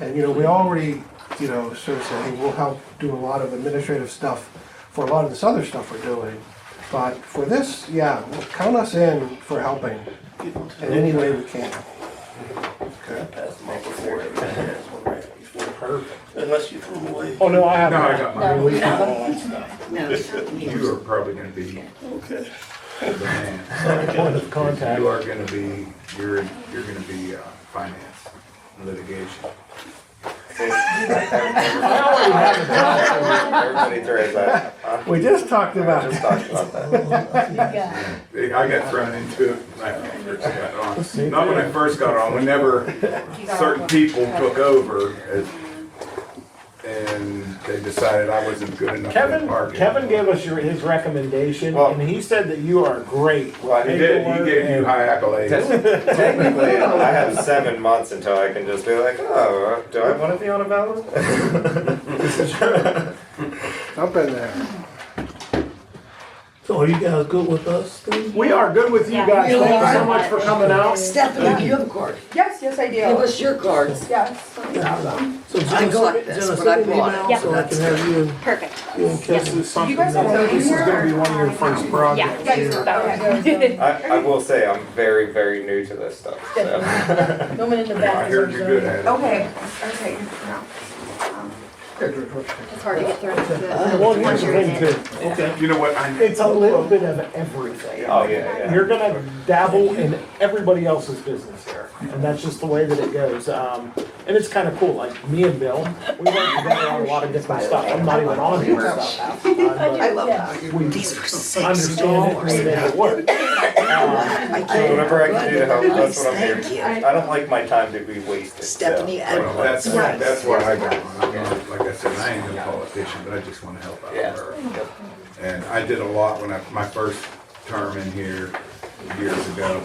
And, you know, we already, you know, sort of say, hey, we'll help do a lot of administrative stuff for a lot of this other stuff we're doing. But for this, yeah, count us in for helping in any way we can. I passed them out before everybody has one right before. Perfect. Unless you threw them away. Oh, no, I have. No, I got mine. We have all that stuff. No, You are probably gonna be Okay. the man. Point of contact. You are gonna be, you're gonna be, finance, litigation. Everybody throws that. Huh? We just talked I about just talked about that. I got thrown into it when I first got on. Not when I first got on, whenever certain people took over and they decided I wasn't good enough for parking. Kevin gave us his recommendation, Well- and he said that you are great. Well, He did, he gave you high accolades. Technically, I have 7 months until I can just be like, oh, do I want to be on a ballot? Up in there. So are you guys good with us then? We are good with you Yeah. guys. You Thank you so are. much for coming out. Stephanie, you have a card. Yes, yes, I do. Give us your cards. Yes, let me grab them. So I Jenna, got send- this, Jenna, but send I me an brought it. email Yeah. so I can have you and Perfect. This is something You guys have that, voting this is here? gonna be one of your first Yeah, projects Yeah, here. okay. I will say I'm very, very new to this stuff. So. No one in the back. I heard you're good at it. Okay, okay, no. It's hard to get through into Well, the here's once the you're in thing it. too. Okay. You know what, It's a little bit of everything. Oh, yeah. You're gonna dabble in everybody else's business here, and that's just the way that it goes. And it's kind of cool. Like me and Bill, we work together on a lot of different stuff. I'm not even on your stuff half the time, I love that. but we These are understand it and we make it work. I can't. Whatever I can do to help, that's what I'm here Thank for. you. I don't like my time to be wasted. so. Stephanie Well, Edwards. that's why I got on. I mean, like I said, I ain't a politician, but I just wanna help out Yeah. her. And I did a lot when my first term in here years ago.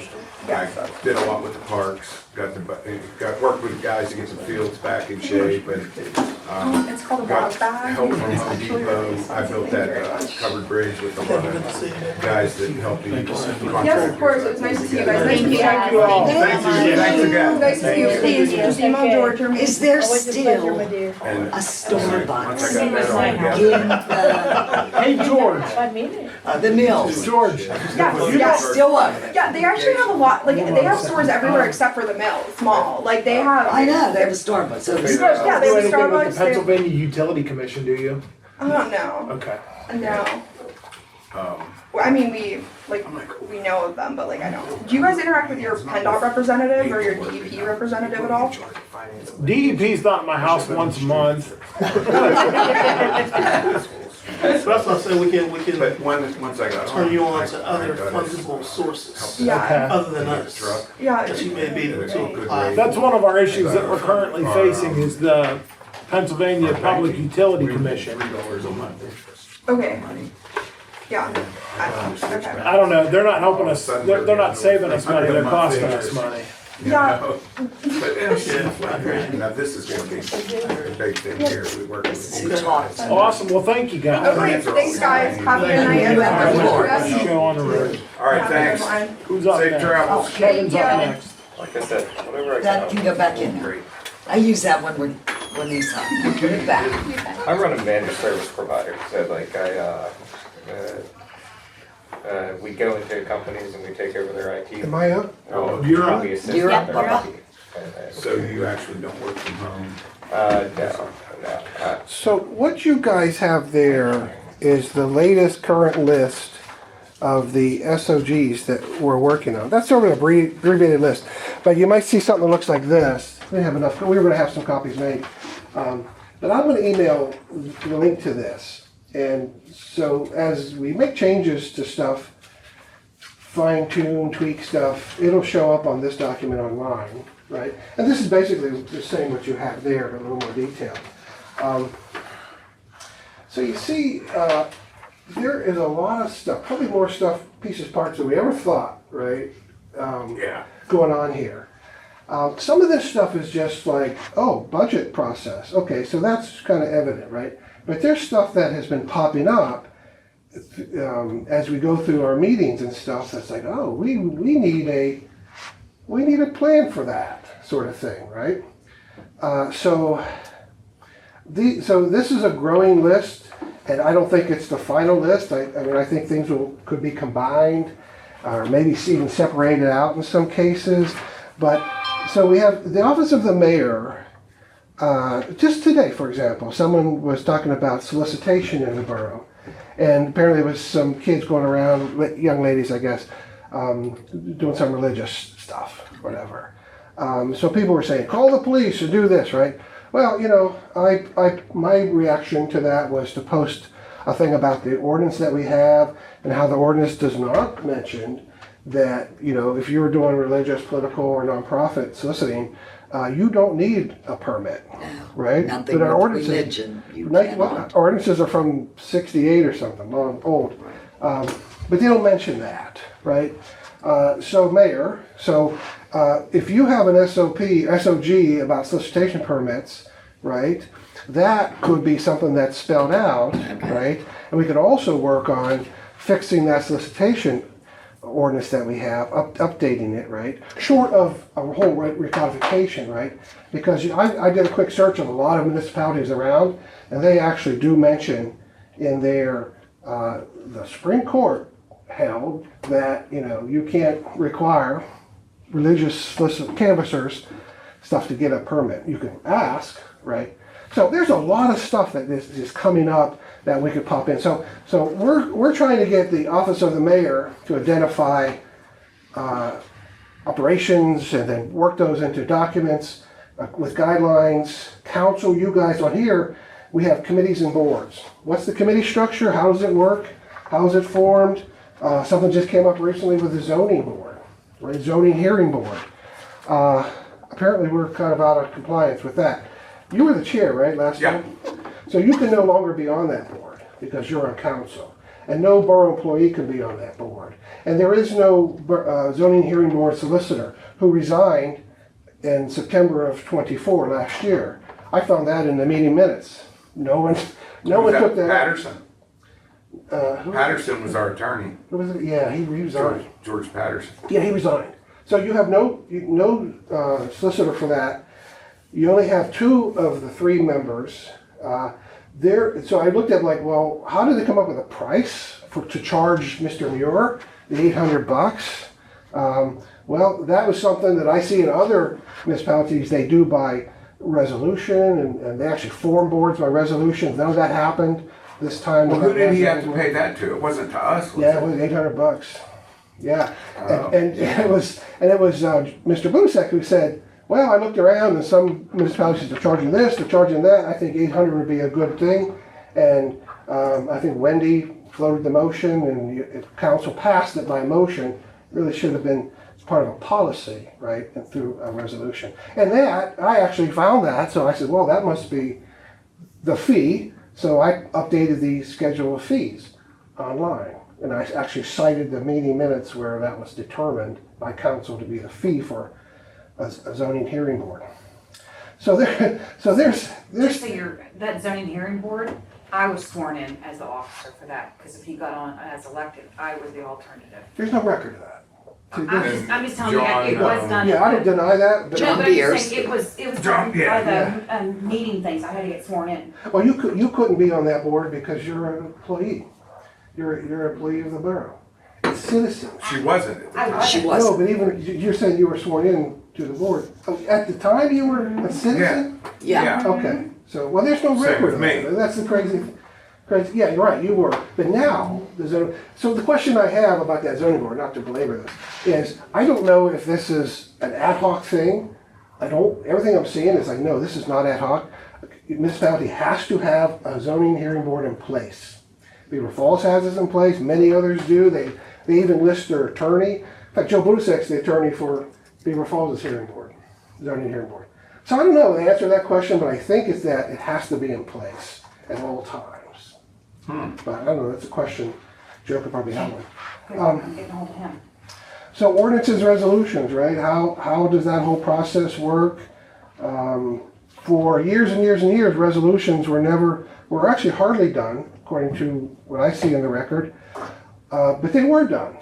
I did a lot with the parks, worked with the guys to get the fields back in shape and, It's called a got water bag. help from Home Depot. I built that, covered bridge with a lot of guys that helped me. Yes, of course, it's nice to see you guys. Nice to meet Thank you. you. Thank you, thanks again. Nice to see you. Please, just email George or me. Is there Always a pleasure, my still dear. And a once I Starbucks got that all together. in Hey, George. I mean it. the mills? George. Yes, You yes. still up? Yeah, they actually have a lot, like, they have stores everywhere except for the mill, small. Like, they have. I know, they have a Starbucks. So it's- Yeah, they Do have a anything with Starbucks. the Pennsylvania Utility Commission, do you? Oh, no, Okay. no. Well, I mean, we know of them, but like, I don't. Do you guys interact with your PennDOT representative or your DEP representative at all? DEP's not in my house once a month. So that's what I said, we can But once I got on. turn you on I to other got fungible sources Yeah, other than a us. truck. yeah. That you may be able Good to apply. rate. That's one of our issues that we're currently facing is the Pennsylvania Public Utility Commission. $3 a month. Okay. Yeah. Okay. I don't know, they're not helping us, they're not saving us money, they're costing us money. Yeah. But now this is gonna be a big thing here. We work with these guys. Awesome, well, thank you guys. Okay, thanks guys. Have a good night. You have the floor. Let's go on the road. All right, thanks. Who's up Safe next? travels. Kevin's up Thank you. next. Like I said, whatever I That can. can go back in there. I use that when they sign. Put it back. I run a managed service provider, so like we go into companies and we take over their IT. Am I up? Oh, You're up. We assist You're them up, in their Bubba. IT. So you actually don't work from home? No. So what you guys have there is the latest current list of the SOGs that we're working on. That's sort of an abbreviated list, but you might see something that looks like this. We have enough. We were going to have some copies made, but I'm going to email the link to this. And so as we make changes to stuff, fine tune, tweak stuff, it'll show up on this document online, right? And this is basically the same what you have there, but a little more detailed. So you see, there is a lot of stuff, probably more stuff, pieces, parts than we ever thought, right? Yeah. Going on here. Some of this stuff is just like, oh, budget process. Okay, so that's kind of evident, right? But there's stuff that has been popping up as we go through our meetings and stuff. That's like, oh, we need a plan for that sort of thing, right? So this is a growing list, and I don't think it's the final list. I mean, I think things could be combined, or maybe even separated out in some cases. But So we have the office of the mayor. Just today, for example, someone was talking about solicitation in the borough. And apparently there was some kids going around, young ladies, I guess, doing some religious stuff, whatever. So people were saying, call the police or do this, right? Well, you know, my reaction to that was to post a thing about the ordinance that we have and how the ordinance does not mention that, you know, if you were doing religious, political, or nonprofit soliciting, you don't need a permit, right? Nothing But our with ordinances, religion, you cannot. ordinances are from '68 or something, long old, but they don't mention that, right? So mayor, if you have an SOG about solicitation permits, right? That could be something that's spelled out, right? And we could also work on fixing that solicitation ordinance that we have, updating it, right? Short of a whole recodification, right? Because I did a quick search of a lot of municipalities around, and they actually do mention in their, the Supreme Court held that, you know, you can't require religious canvassers stuff to get a permit. You can ask, right? So there's a lot of stuff that is coming up that we could pop in. So we're trying to get the office of the mayor to identify operations and then work those into documents with guidelines. Council, you guys on here, we have committees and boards. What's the committee structure? How does it work? How is it formed? Something just came up recently with the zoning board, right? Zoning hearing board. Apparently we're kind of out of compliance with that. You were the chair, right, last time? So you can no longer be on that board because you're on council. And no borough employee can be on that board. And there is no zoning hearing board solicitor who resigned in September of '24 last year. I found that in the meeting minutes. No one took that. Patterson. Patterson was our attorney. Who was it? Yeah, he resigned. George Patterson. Yeah, he resigned. So you have no solicitor for that. You only have 2 of the 3 members. So I looked at like, well, how did they come up with a price to charge Mr. Muir the $800? Well, that was something that I see in other municipalities. They do by resolution, and they actually form boards by resolution. None of that happened this time. Well, who did he have to pay that to? It wasn't to us. Yeah, it was $800. Yeah, and it was Mr. Busek who said, well, I looked around and some municipalities are charging this, they're charging that. I think 800 would be a good thing. And I think Wendy floated the motion and council passed it by motion. It really should have been part of a policy, right, and through a resolution. And that, I actually found that, so I said, well, that must be the fee. So I updated the schedule of fees online. And I actually cited the meeting minutes where that was determined by council to be the fee for a zoning hearing board. So there's Just so that zoning hearing board, I was sworn in as the officer for that, because if he got on as elected, I was the alternative. there's no record of that. I'm just telling you, it was done. Yeah, I don't deny that. But No, but I'm just saying, it was done by yeah. the meeting things, I had to get sworn in. Well, you couldn't be on that board because you're an employee. You're an employee of the borough. It's citizens. She wasn't. At the time. I She No, wasn't. but even you're saying you were sworn in to the board. Oh, at the time you were a citizen? Yeah. Okay. So, well, there's no Same record with of me. that. That's the crazy. Yeah, you're right. You were. But now, so the question I have about that zoning board, not to belabor this, is I don't know if this is an ad hoc thing. Everything I'm seeing is like, no, this is not ad hoc. Municipality has to have a zoning hearing board in place. Beaver Falls has this in place. Many others do. They even list their attorney. In fact, Joe Busek's the attorney for Beaver Falls' hearing board, zoning hearing board. So I don't know the answer to that question, but I think it's that it has to be in place at all times. But I don't know. That's a question. Joe could probably have one. I'm getting hold of him. So ordinances, resolutions, right? How does that whole process work? For years and years and years, resolutions were actually hardly done, according to what I see in the record. But they were done.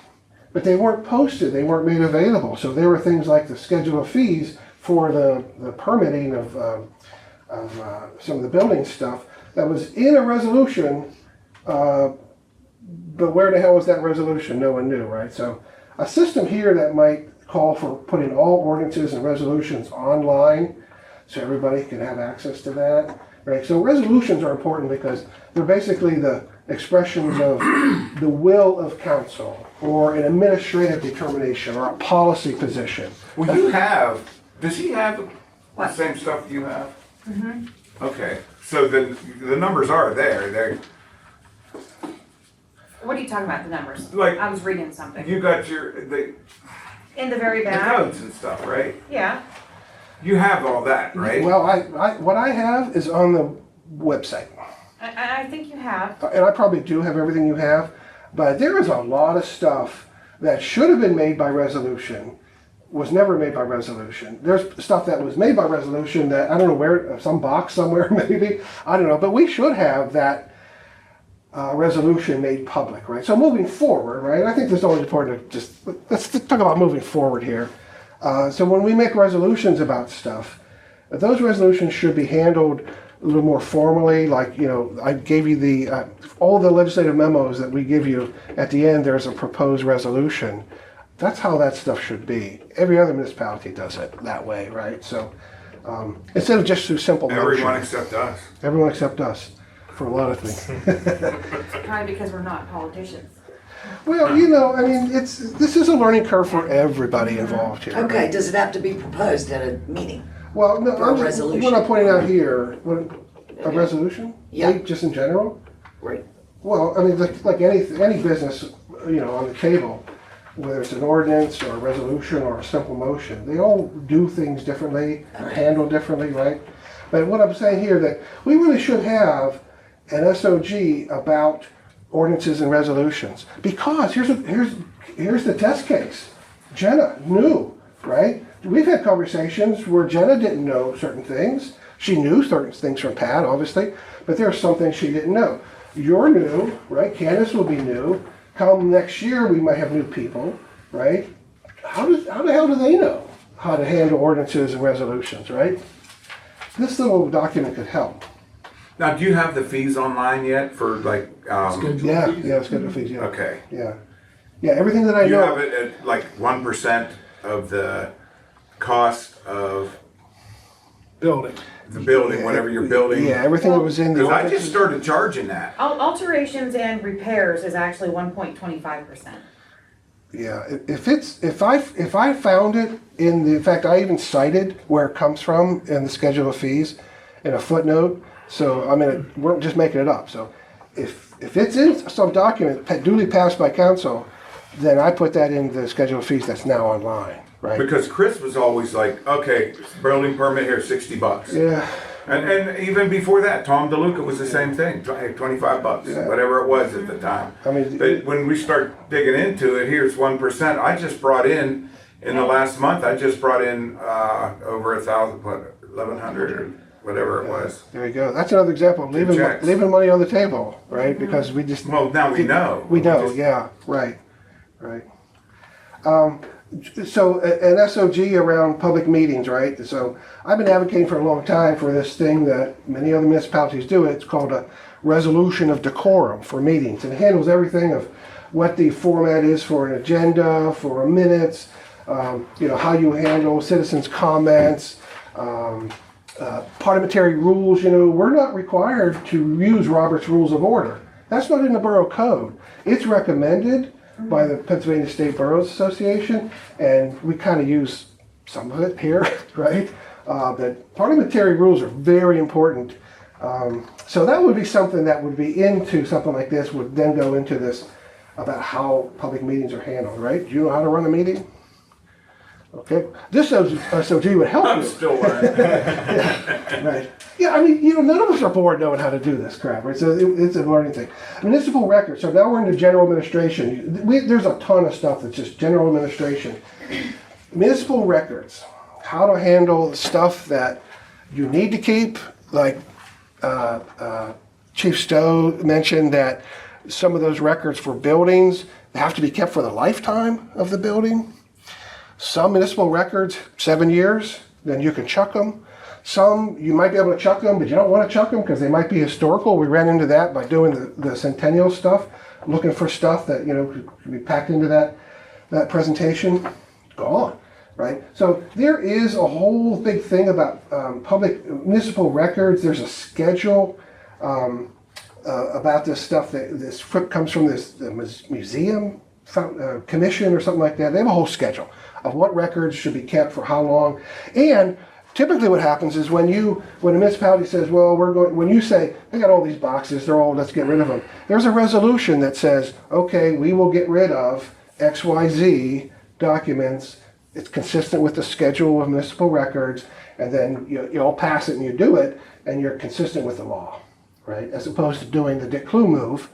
But they weren't posted. They weren't made available. So there were things like the schedule of fees for the permitting of some of the building stuff that was in a resolution. But where the hell was that resolution? No one knew, right? So a system here that might call for putting all ordinances and resolutions online so everybody can have access to that, right? So resolutions are important because they're basically the expressions of the will of council or an administrative determination or a policy position. Well, does he have the same stuff you have? Mm-hmm. Okay, so the numbers are there. What are you talking about, the numbers? Like, I was reading something. You got In the very the back? codes and stuff, right? Yeah. You have all that, right? Well, what I have is on the website. I think you have. And I probably do have everything you have, but there is a lot of stuff that should have been made by resolution, was never made by resolution. There's stuff that was made by resolution that, I don't know where, some box somewhere maybe, I don't know, but we should have that resolution made public, right? So moving forward, right, I think it's always important to just, let's talk about moving forward here. So when we make resolutions about stuff, those resolutions should be handled a little more formally, like, you know, I gave you all the legislative memos that we give you. At the end, there's a proposed resolution. That's how that stuff should be. Every other municipality does it that way, right? So instead of just through simple Everyone motion. except us. Everyone except us for a lot of things. Probably because we're not politicians. Well, you know, I mean, this is a learning curve for everybody involved here. Okay, does it have to be proposed at a meeting? Well, no, For a resolution. what I'm pointing out here, a resolution? Yeah. Like, just in general? Right. Well, I mean, like any business, you know, on the table, whether it's an ordinance or a resolution or a simple motion, they all do things differently, handle differently, right? But what I'm saying here, that we really should have an SOG about ordinances and resolutions, because here's the test case. Jenna knew, right? We've had conversations where Jenna didn't know certain things. She knew certain things from Pat, obviously, but there are some things she didn't know. You're new, right? Candace will be new. Come next year, we might have new people, right? How the hell do they know how to handle ordinances and resolutions, right? This little document could help. Now, do you have the fees online yet for like? Yeah, schedule fees, yeah. Okay. Yeah, everything that I You know. have it at like 1% of the cost of Building. the building, whatever you're building. Yeah, everything that was in the Because I ordinances. just started charging that. Alterations and repairs is actually 1.25%. Yeah, if I found it in fact, I even cited where it comes from in the schedule of fees in a footnote. So I mean, we're just making it up. So if it's in some document duly passed by council, then I put that in the schedule of fees that's now online, right? Because Chris was always like, okay, building permit here, $60. Yeah. And even before that, Tom DeLuca was the same thing, $25, Yeah. whatever it was at the time. I mean, But when we start digging into it, here's 1%. I just brought in the last month, I just brought in over 1,100 or whatever it was. there you go. That's another example of checks. leaving money on the table, right? Because we just Well, now we know. We know, just- yeah, right. So an SOG around public meetings, right? So I've been advocating for a long time for this thing that many other municipalities do. It's called a resolution of decorum for meetings. And it handles everything of what the format is for an agenda, for minutes, you know, how you handle citizens' comments, parliamentary rules. You know, we're not required to use Robert's Rules of Order. That's not in the borough code. It's recommended by the Pennsylvania State Boroughs Association, and we kind of use some of it here, right? But parliamentary rules are very important. So that would be something that would be into something like this, would then go into this about how public meetings are handled, right? Do you know how to run a meeting? Okay, this SOG would help I'm you. still learning. Right. Yeah, I mean, you know, none of us are bored knowing how to do this crap, right? So it's a learning thing. Municipal records. So now we're into general administration. There's a ton of stuff that's just general administration. Municipal records. How to handle stuff that you need to keep. Like Chief Stowe mentioned that some of those records for buildings have to be kept for the lifetime of the building. Some municipal records, 7 years, then you can chuck them. Some, you might be able to chuck them, but you don't want to chuck them because they might be historical. We ran into that by doing the centennial stuff, looking for stuff that, you know, could be packed into that presentation. Gone. right? So there is a whole big thing about public municipal records. There's a schedule about this stuff. This comes from the museum commission or something like that. They have a whole schedule of what records should be kept for how long. And typically what happens is when a municipality says, well, when you say, they got all these boxes, they're old, let's get rid of them. There's a resolution that says, okay, we will get rid of XYZ documents. It's consistent with the schedule of municipal records, and then you all pass it and you do it, and you're consistent with the law, right? As opposed to doing the Dick Clue move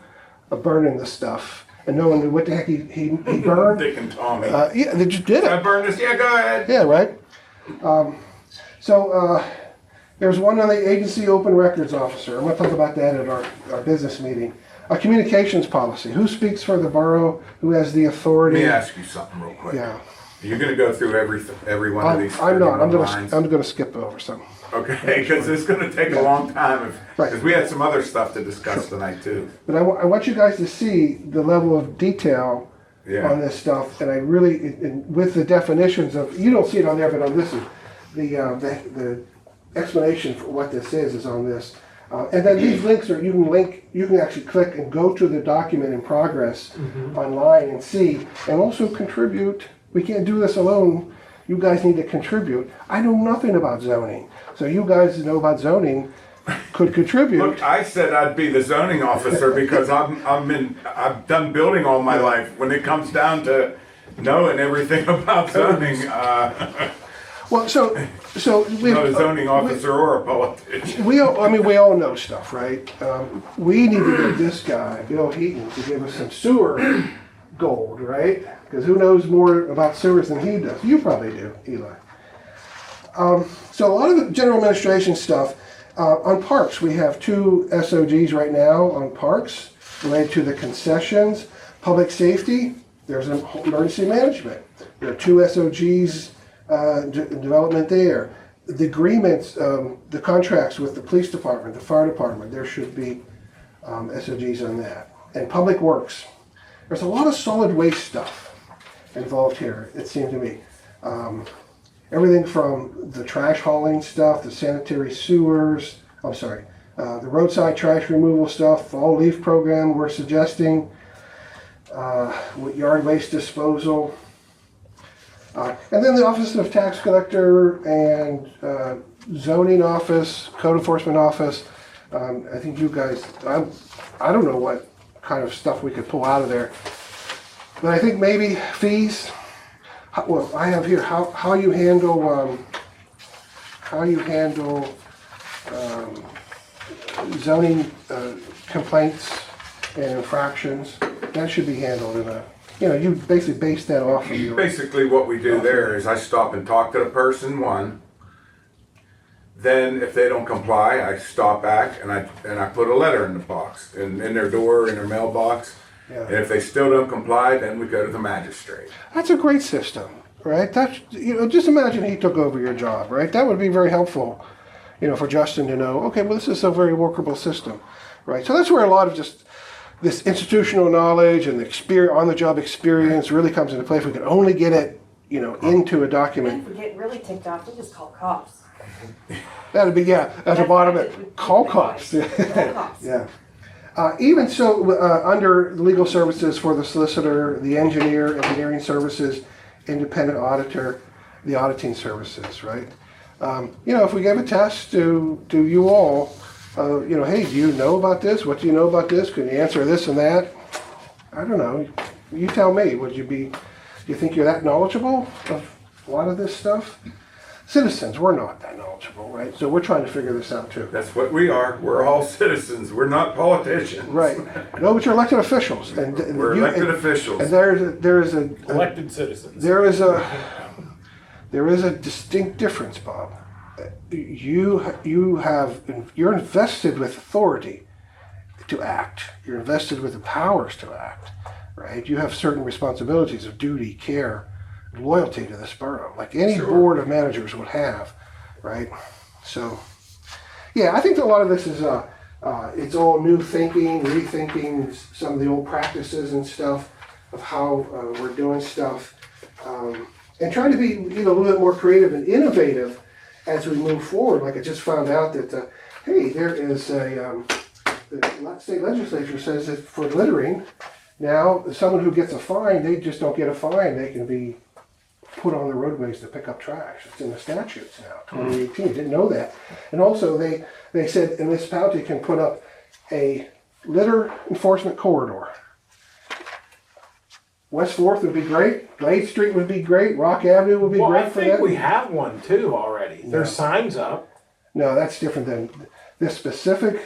of burning the stuff and no one knew what the heck he burned. Dick and Tommy. Yeah, they just did it. I burned this. Yeah, go ahead. Yeah, right. So there's one on the agency open records officer. I'm going to talk about that at our business meeting. A communications policy. Who speaks for the borough? Who has the Let authority? me ask you something real quick. Yeah. You're going to go through every one of these. I'm not. I'm 31 going lines? to skip over some. Okay, because it's going to take a long time. Right. Because we had some other stuff to discuss tonight too. But I want you guys to see the level of detail Yeah. on this stuff, and I really, with the definitions of, you don't see it on there, but on this, the explanation for what this is on this. And then these links are, you can actually click and go to the document in progress online and see, and also contribute. We can't do this alone. You guys need to contribute. I know nothing about zoning, so you guys who know about zoning could contribute. Look, I said I'd be the zoning officer because I've done building all my life. When it comes down to knowing everything about zoning, Well, so we not a zoning officer or a politician. we all know stuff, right? We need to get this guy, Bill Heaton, to give us some sewer gold, right? Because who knows more about sewers than he does? You probably do, Eli. So a lot of the general administration stuff. On parks, we have 2 SOGs right now on parks related to the concessions. Public safety, there's an emergency management. There are 2 SOGs development there. The agreements, the contracts with the police department, the fire department, there should be SOGs on that. And public works. There's a lot of solid waste stuff involved here, it seemed to me. Everything from the trash hauling stuff, the sanitary sewers, the roadside trash removal stuff, fall leaf program we're suggesting, yard waste disposal. And then the Office of Tax Collector and Zoning Office, Code Enforcement Office. I think you guys, I don't know what kind of stuff we could pull out of there. But I think maybe fees. Well, I have here how you handle zoning complaints and infractions. That should be handled in a, you basically base that off of your. Basically, what we do there is I stop and talk to the person, one. Then, if they don't comply, I stop back and I put a letter in the box, in their door, in their mailbox. Yeah. And if they still don't comply, then we go to the magistrate. That's a great system, right? That's, just imagine he took over your job, right? That would be very helpful, for Justin to know, okay, well, this is a very workable system, right? So that's where a lot of just this institutional knowledge and the on-the-job experience really comes into play. If we could only get it, into a document. If we get really ticked off, we just call cops. That'd be, at the bottom of it, call cops. Call cops. Yeah. Even so, under legal services for the solicitor, the engineering services, independent auditor, the auditing services, right? If we gave a test to you all, hey, do you know about this? What do you know about this? Can you answer this and that? I don't know. You tell me. Do you think you're that knowledgeable of a lot of this stuff? Citizens, we're not that knowledgeable, right? So we're trying to figure this out too. That's what we are. We're all citizens. We're not politicians. Right. No, but you're elected officials. And We're elected officials. And there is a Elected citizens. there is a distinct difference, Bob. You're invested with authority to act. You're invested with the powers to act, right? You have certain responsibilities of duty, care, loyalty to this borough, like any board of managers would have, right? So, yeah, I think that a lot of this is it's all new thinking, rethinking some of the old practices and stuff of how we're doing stuff. and try to be, a little bit more creative and innovative as we move forward. Like I just found out that, hey, there is the state legislature says that for littering, now someone who gets a fine, they just don't get a fine. They can be put on the roadways to pick up trash. It's in the statutes now, 2018. Didn't know that. And also they said a municipality can put up a litter enforcement corridor. West 4th would be great. Glade Street would be great. Rock Avenue would be Well, great I for think that. we have one too already. There's signs up. No, that's different than this specific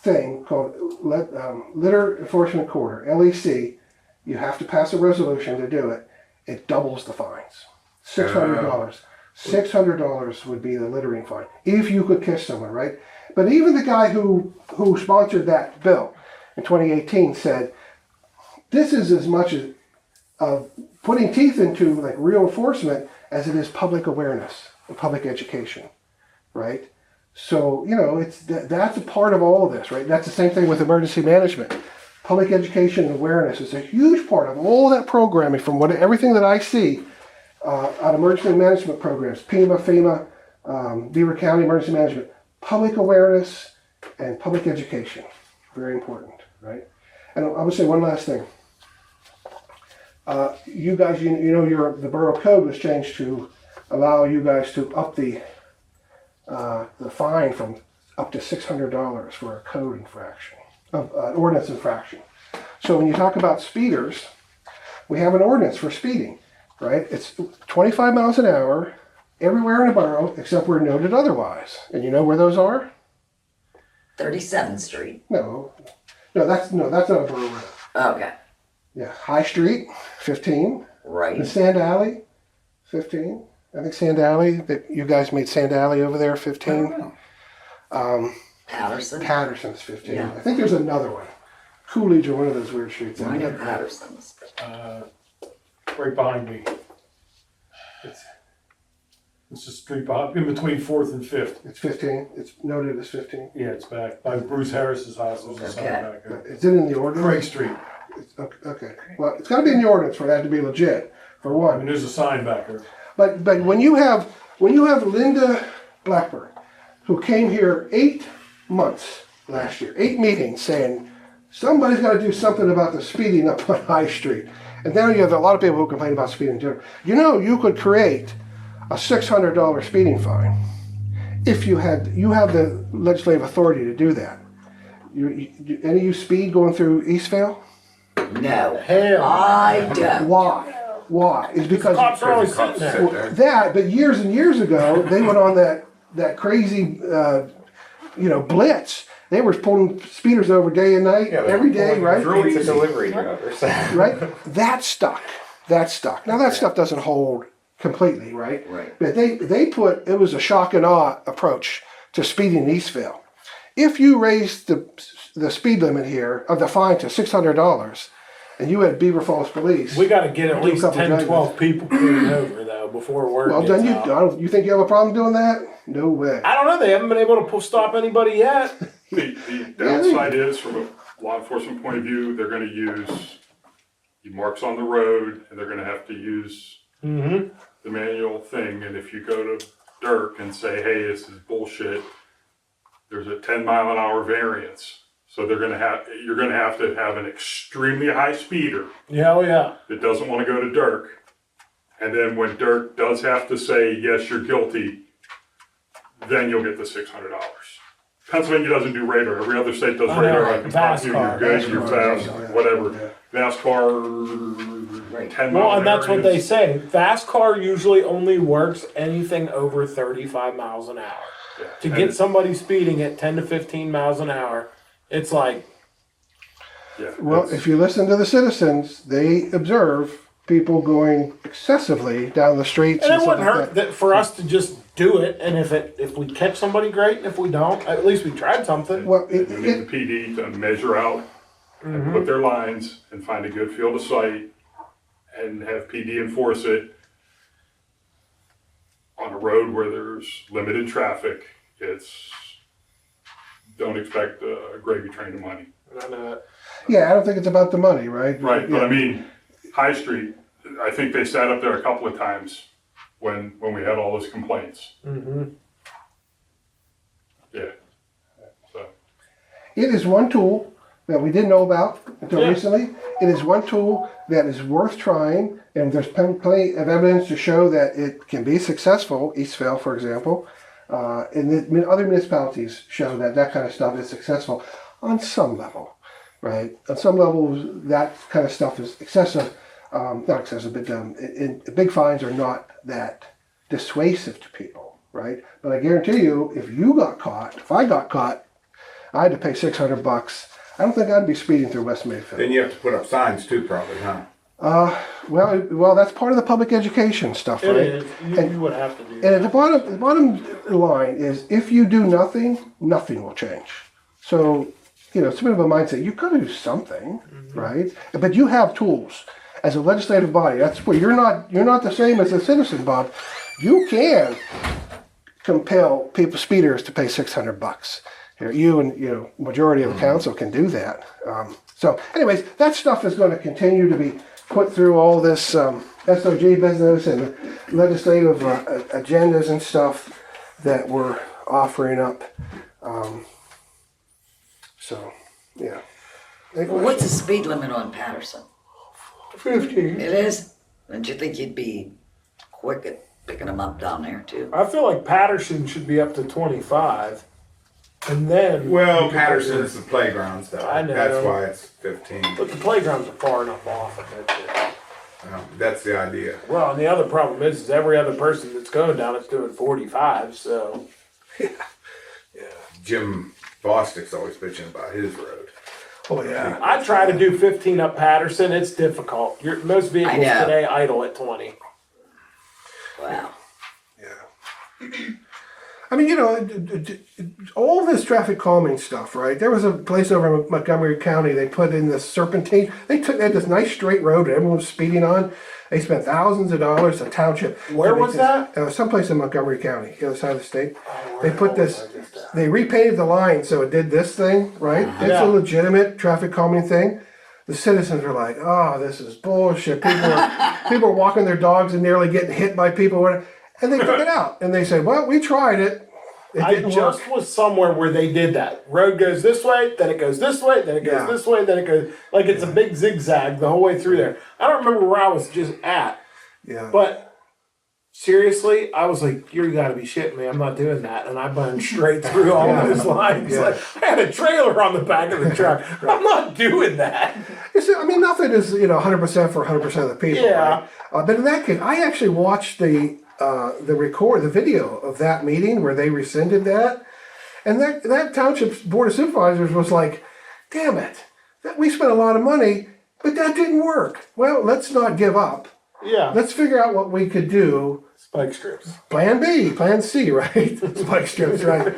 thing called litter enforcement corridor, LEC. You have to pass a resolution to do it. It doubles the fines. $600. $600 would be the littering fine if you could catch someone, right? But even the guy who sponsored that bill in 2018 said, this is as much as of putting teeth into like real enforcement as it is public awareness and public education, right? So, it's that's a part of all of this, right? That's the same thing with emergency management. Public education and awareness is a huge part of all that programming from everything that I see on emergency management programs, FEMA, Beaver County Emergency Management. Public awareness and public education, very important, right? And I would say one last thing. You guys, the borough code was changed to allow you guys to up the fine from up to $600 for a code infraction, an ordinance infraction. So when you talk about speeders, we have an ordinance for speeding, right? It's 25 miles an hour everywhere in the borough except where noted otherwise. And you know where those are? 37th Street. No, that's not a borough road. Okay. Yeah, High Street, 15. Right. And Sand Alley, 15. I think Sand Alley, that you guys made Sand Alley over there, 15. Patterson. Patterson's 15. Yeah. I think there's another one. Coolidge or one of those weird streets. I know Patterson's. Right behind me. It's a street in between 4th and 5th. It's 15. It's noted as 15. Yeah, it's back by Bruce Harris's house. There's a sign back there. Is it in the ordinance? Craig Street. Okay. Well, it's got to be in the ordinance for that to be legit, for I one. mean, there's a sign back there. But when you have Linda Blackburn, who came here 8 months last year, 8 meetings, saying somebody's got to do something about the speeding up on High Street, and now you have a lot of people who complain about speeding in general. You could create a $600 speeding fine if you have the legislative authority to do that. Any of you speed going through Eastvale? No. Hell. I don't. Why? It's because Cops are always sitting there. but years and years ago, they went on that crazy, blitz. They were pulling speeders over day and night, every day, right? Pizza delivery drivers. Right? That stuck. Now that stuff doesn't hold completely, right? Right. But it was a shock and awe approach to speeding in Eastville. If you raised the speed limit here of the fine to $600, and you had Beaver Falls Police, We got to get at Do a least couple 10, drivers. 12 people pulled over though before word well, gets then out. you think you have a problem doing that? No way. I don't know. They haven't been able to stop anybody yet. The downside is, from a law enforcement point of view, they're gonna use the marks on the road, and they're gonna have to use Mm-hmm. the manual thing, and if you go to Dirk and say, hey, this is bullshit, there's a 10-mile-an-hour variance. So you're gonna have to have an extremely high speeder Yeah, oh yeah. that doesn't wanna go to Dirk. And then when Dirk does have to say, yes, you're guilty, then you'll get the $600. Pennsylvania doesn't do radar. Every other state does Oh, radar. yeah, I can talk to you, you're good, you're fast, yeah. whatever. NASCAR, 10 mile Well, and that's what they variance. say. Fast car usually only works anything over 35 miles an hour. Yeah. To And- get somebody speeding at 10 to 15 miles an hour, it's like, Yeah, Well, it's- if you listen to the citizens, they observe people going excessively down the streets. and it stuff wouldn't like hurt that for us to just do it. And if we catch somebody, great. And if we don't, at least we tried something. Well, you need the PD to measure out and put their lines and find a good field of sight and have PD enforce it on a road where there's limited traffic. Don't expect a gravy train of money. yeah, I don't think it's about the money, right? Right, but Yeah. I mean, High Street, I think they sat up there a couple of times when we had all those complaints. Mm-hmm. Yeah. So, It is one tool that we didn't know about until Yeah. recently. It is one tool that is worth trying, and there's plenty of evidence to show that it can be successful. Eastvale, for example, and other municipalities show that that kind of stuff is successful on some level, right? On some levels, that kind of stuff is excessive. Not excessive, but big fines are not that dissuasive to people, right? But I guarantee you, if I got caught, I had to pay $600. I don't think I'd be speeding through West Mayfield. Then you have to put up signs too, probably, huh? Well, that's part of the public education stuff, It right? is. You would have to do And that. at the bottom line is, if you do nothing, nothing will change. So, it's a bit of a mindset. You've got to do something, right? But you have tools as a legislative body. That's where you're not the same as a citizen, Bob. You can compel speeders to pay $600. You and majority of the council can do that. So, anyways, that stuff is going to continue to be put through all this SOG business and legislative agendas and stuff that we're offering up. So, yeah. Well, what's the speed limit on Patterson? 15. It is? Don't you think you'd be quick at picking them up down there too? I feel like Patterson should be up to 25. And then. Well, Patterson's the playgrounds, though. I know. That's why it's 15. But the playgrounds are far enough off of it. That's the idea. Well, and the other problem is every other person that's going down is doing 45, so. Jim Bostick's always bitching about his road. Oh, yeah. I try to do 15 up Patterson. It's difficult. Most vehicles know. today idle at 20. Wow. Yeah. I mean, all this traffic calming stuff, right? There was a place over in Montgomery County, they put in this serpentine. They had this nice straight road that everyone was speeding on. They spent thousands of dollars, a township. Where was that? Someplace in Montgomery County, the other side of the state. They put this, they repainted the line so it did this thing, right? It's Yeah. a legitimate traffic calming thing. The citizens are like, oh, this is bullshit. People are walking their dogs and nearly getting hit by people. And they took it out. And they said, well, we tried it. It I didn't just work. was somewhere where they did that. Road goes this way, then it goes this way, then it goes Yeah. this way, then it goes like it's a big zigzag the whole way through there. I don't remember where I was just at, Yeah. but seriously, I was like, "You gotta be shitting me! I'm not doing that." And I burned straight through all of those lines. Yeah. Like I had a trailer on the back of the truck. I'm not doing that. I mean, nothing is 100% for 100% of the people. Yeah. Right? But in that case, I actually watched the video of that meeting where they rescinded that, and that township's board of supervisors was like, "Damn it, we spent a lot of money, but that didn't work. Well, let's not give up. Yeah. Let's figure out what we could do." Spike strips. Plan B, Plan C, right? Spike strips, right?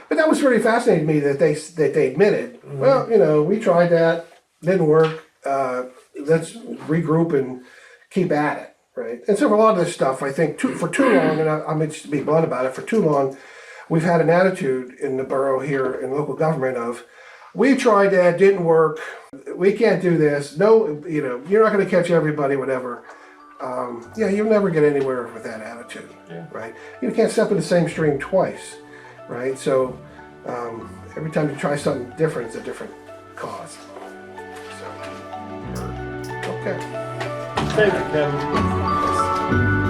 But that was really fascinating to me that they admitted. Mm-hmm. Well, we tried that, didn't work. Let's regroup and keep at it, right? And so for a lot of this stuff, I think for too long, and I'm just to be blunt about it, for too long, we've had an attitude in the borough here in local government of, we tried that, didn't work. We can't do this. No, you're not going to catch everybody, whatever. You'll never get anywhere with that attitude, right? You can't step in the same stream twice, right? So every time you try something different, it's a different cause. So, okay. Thank you, Kevin.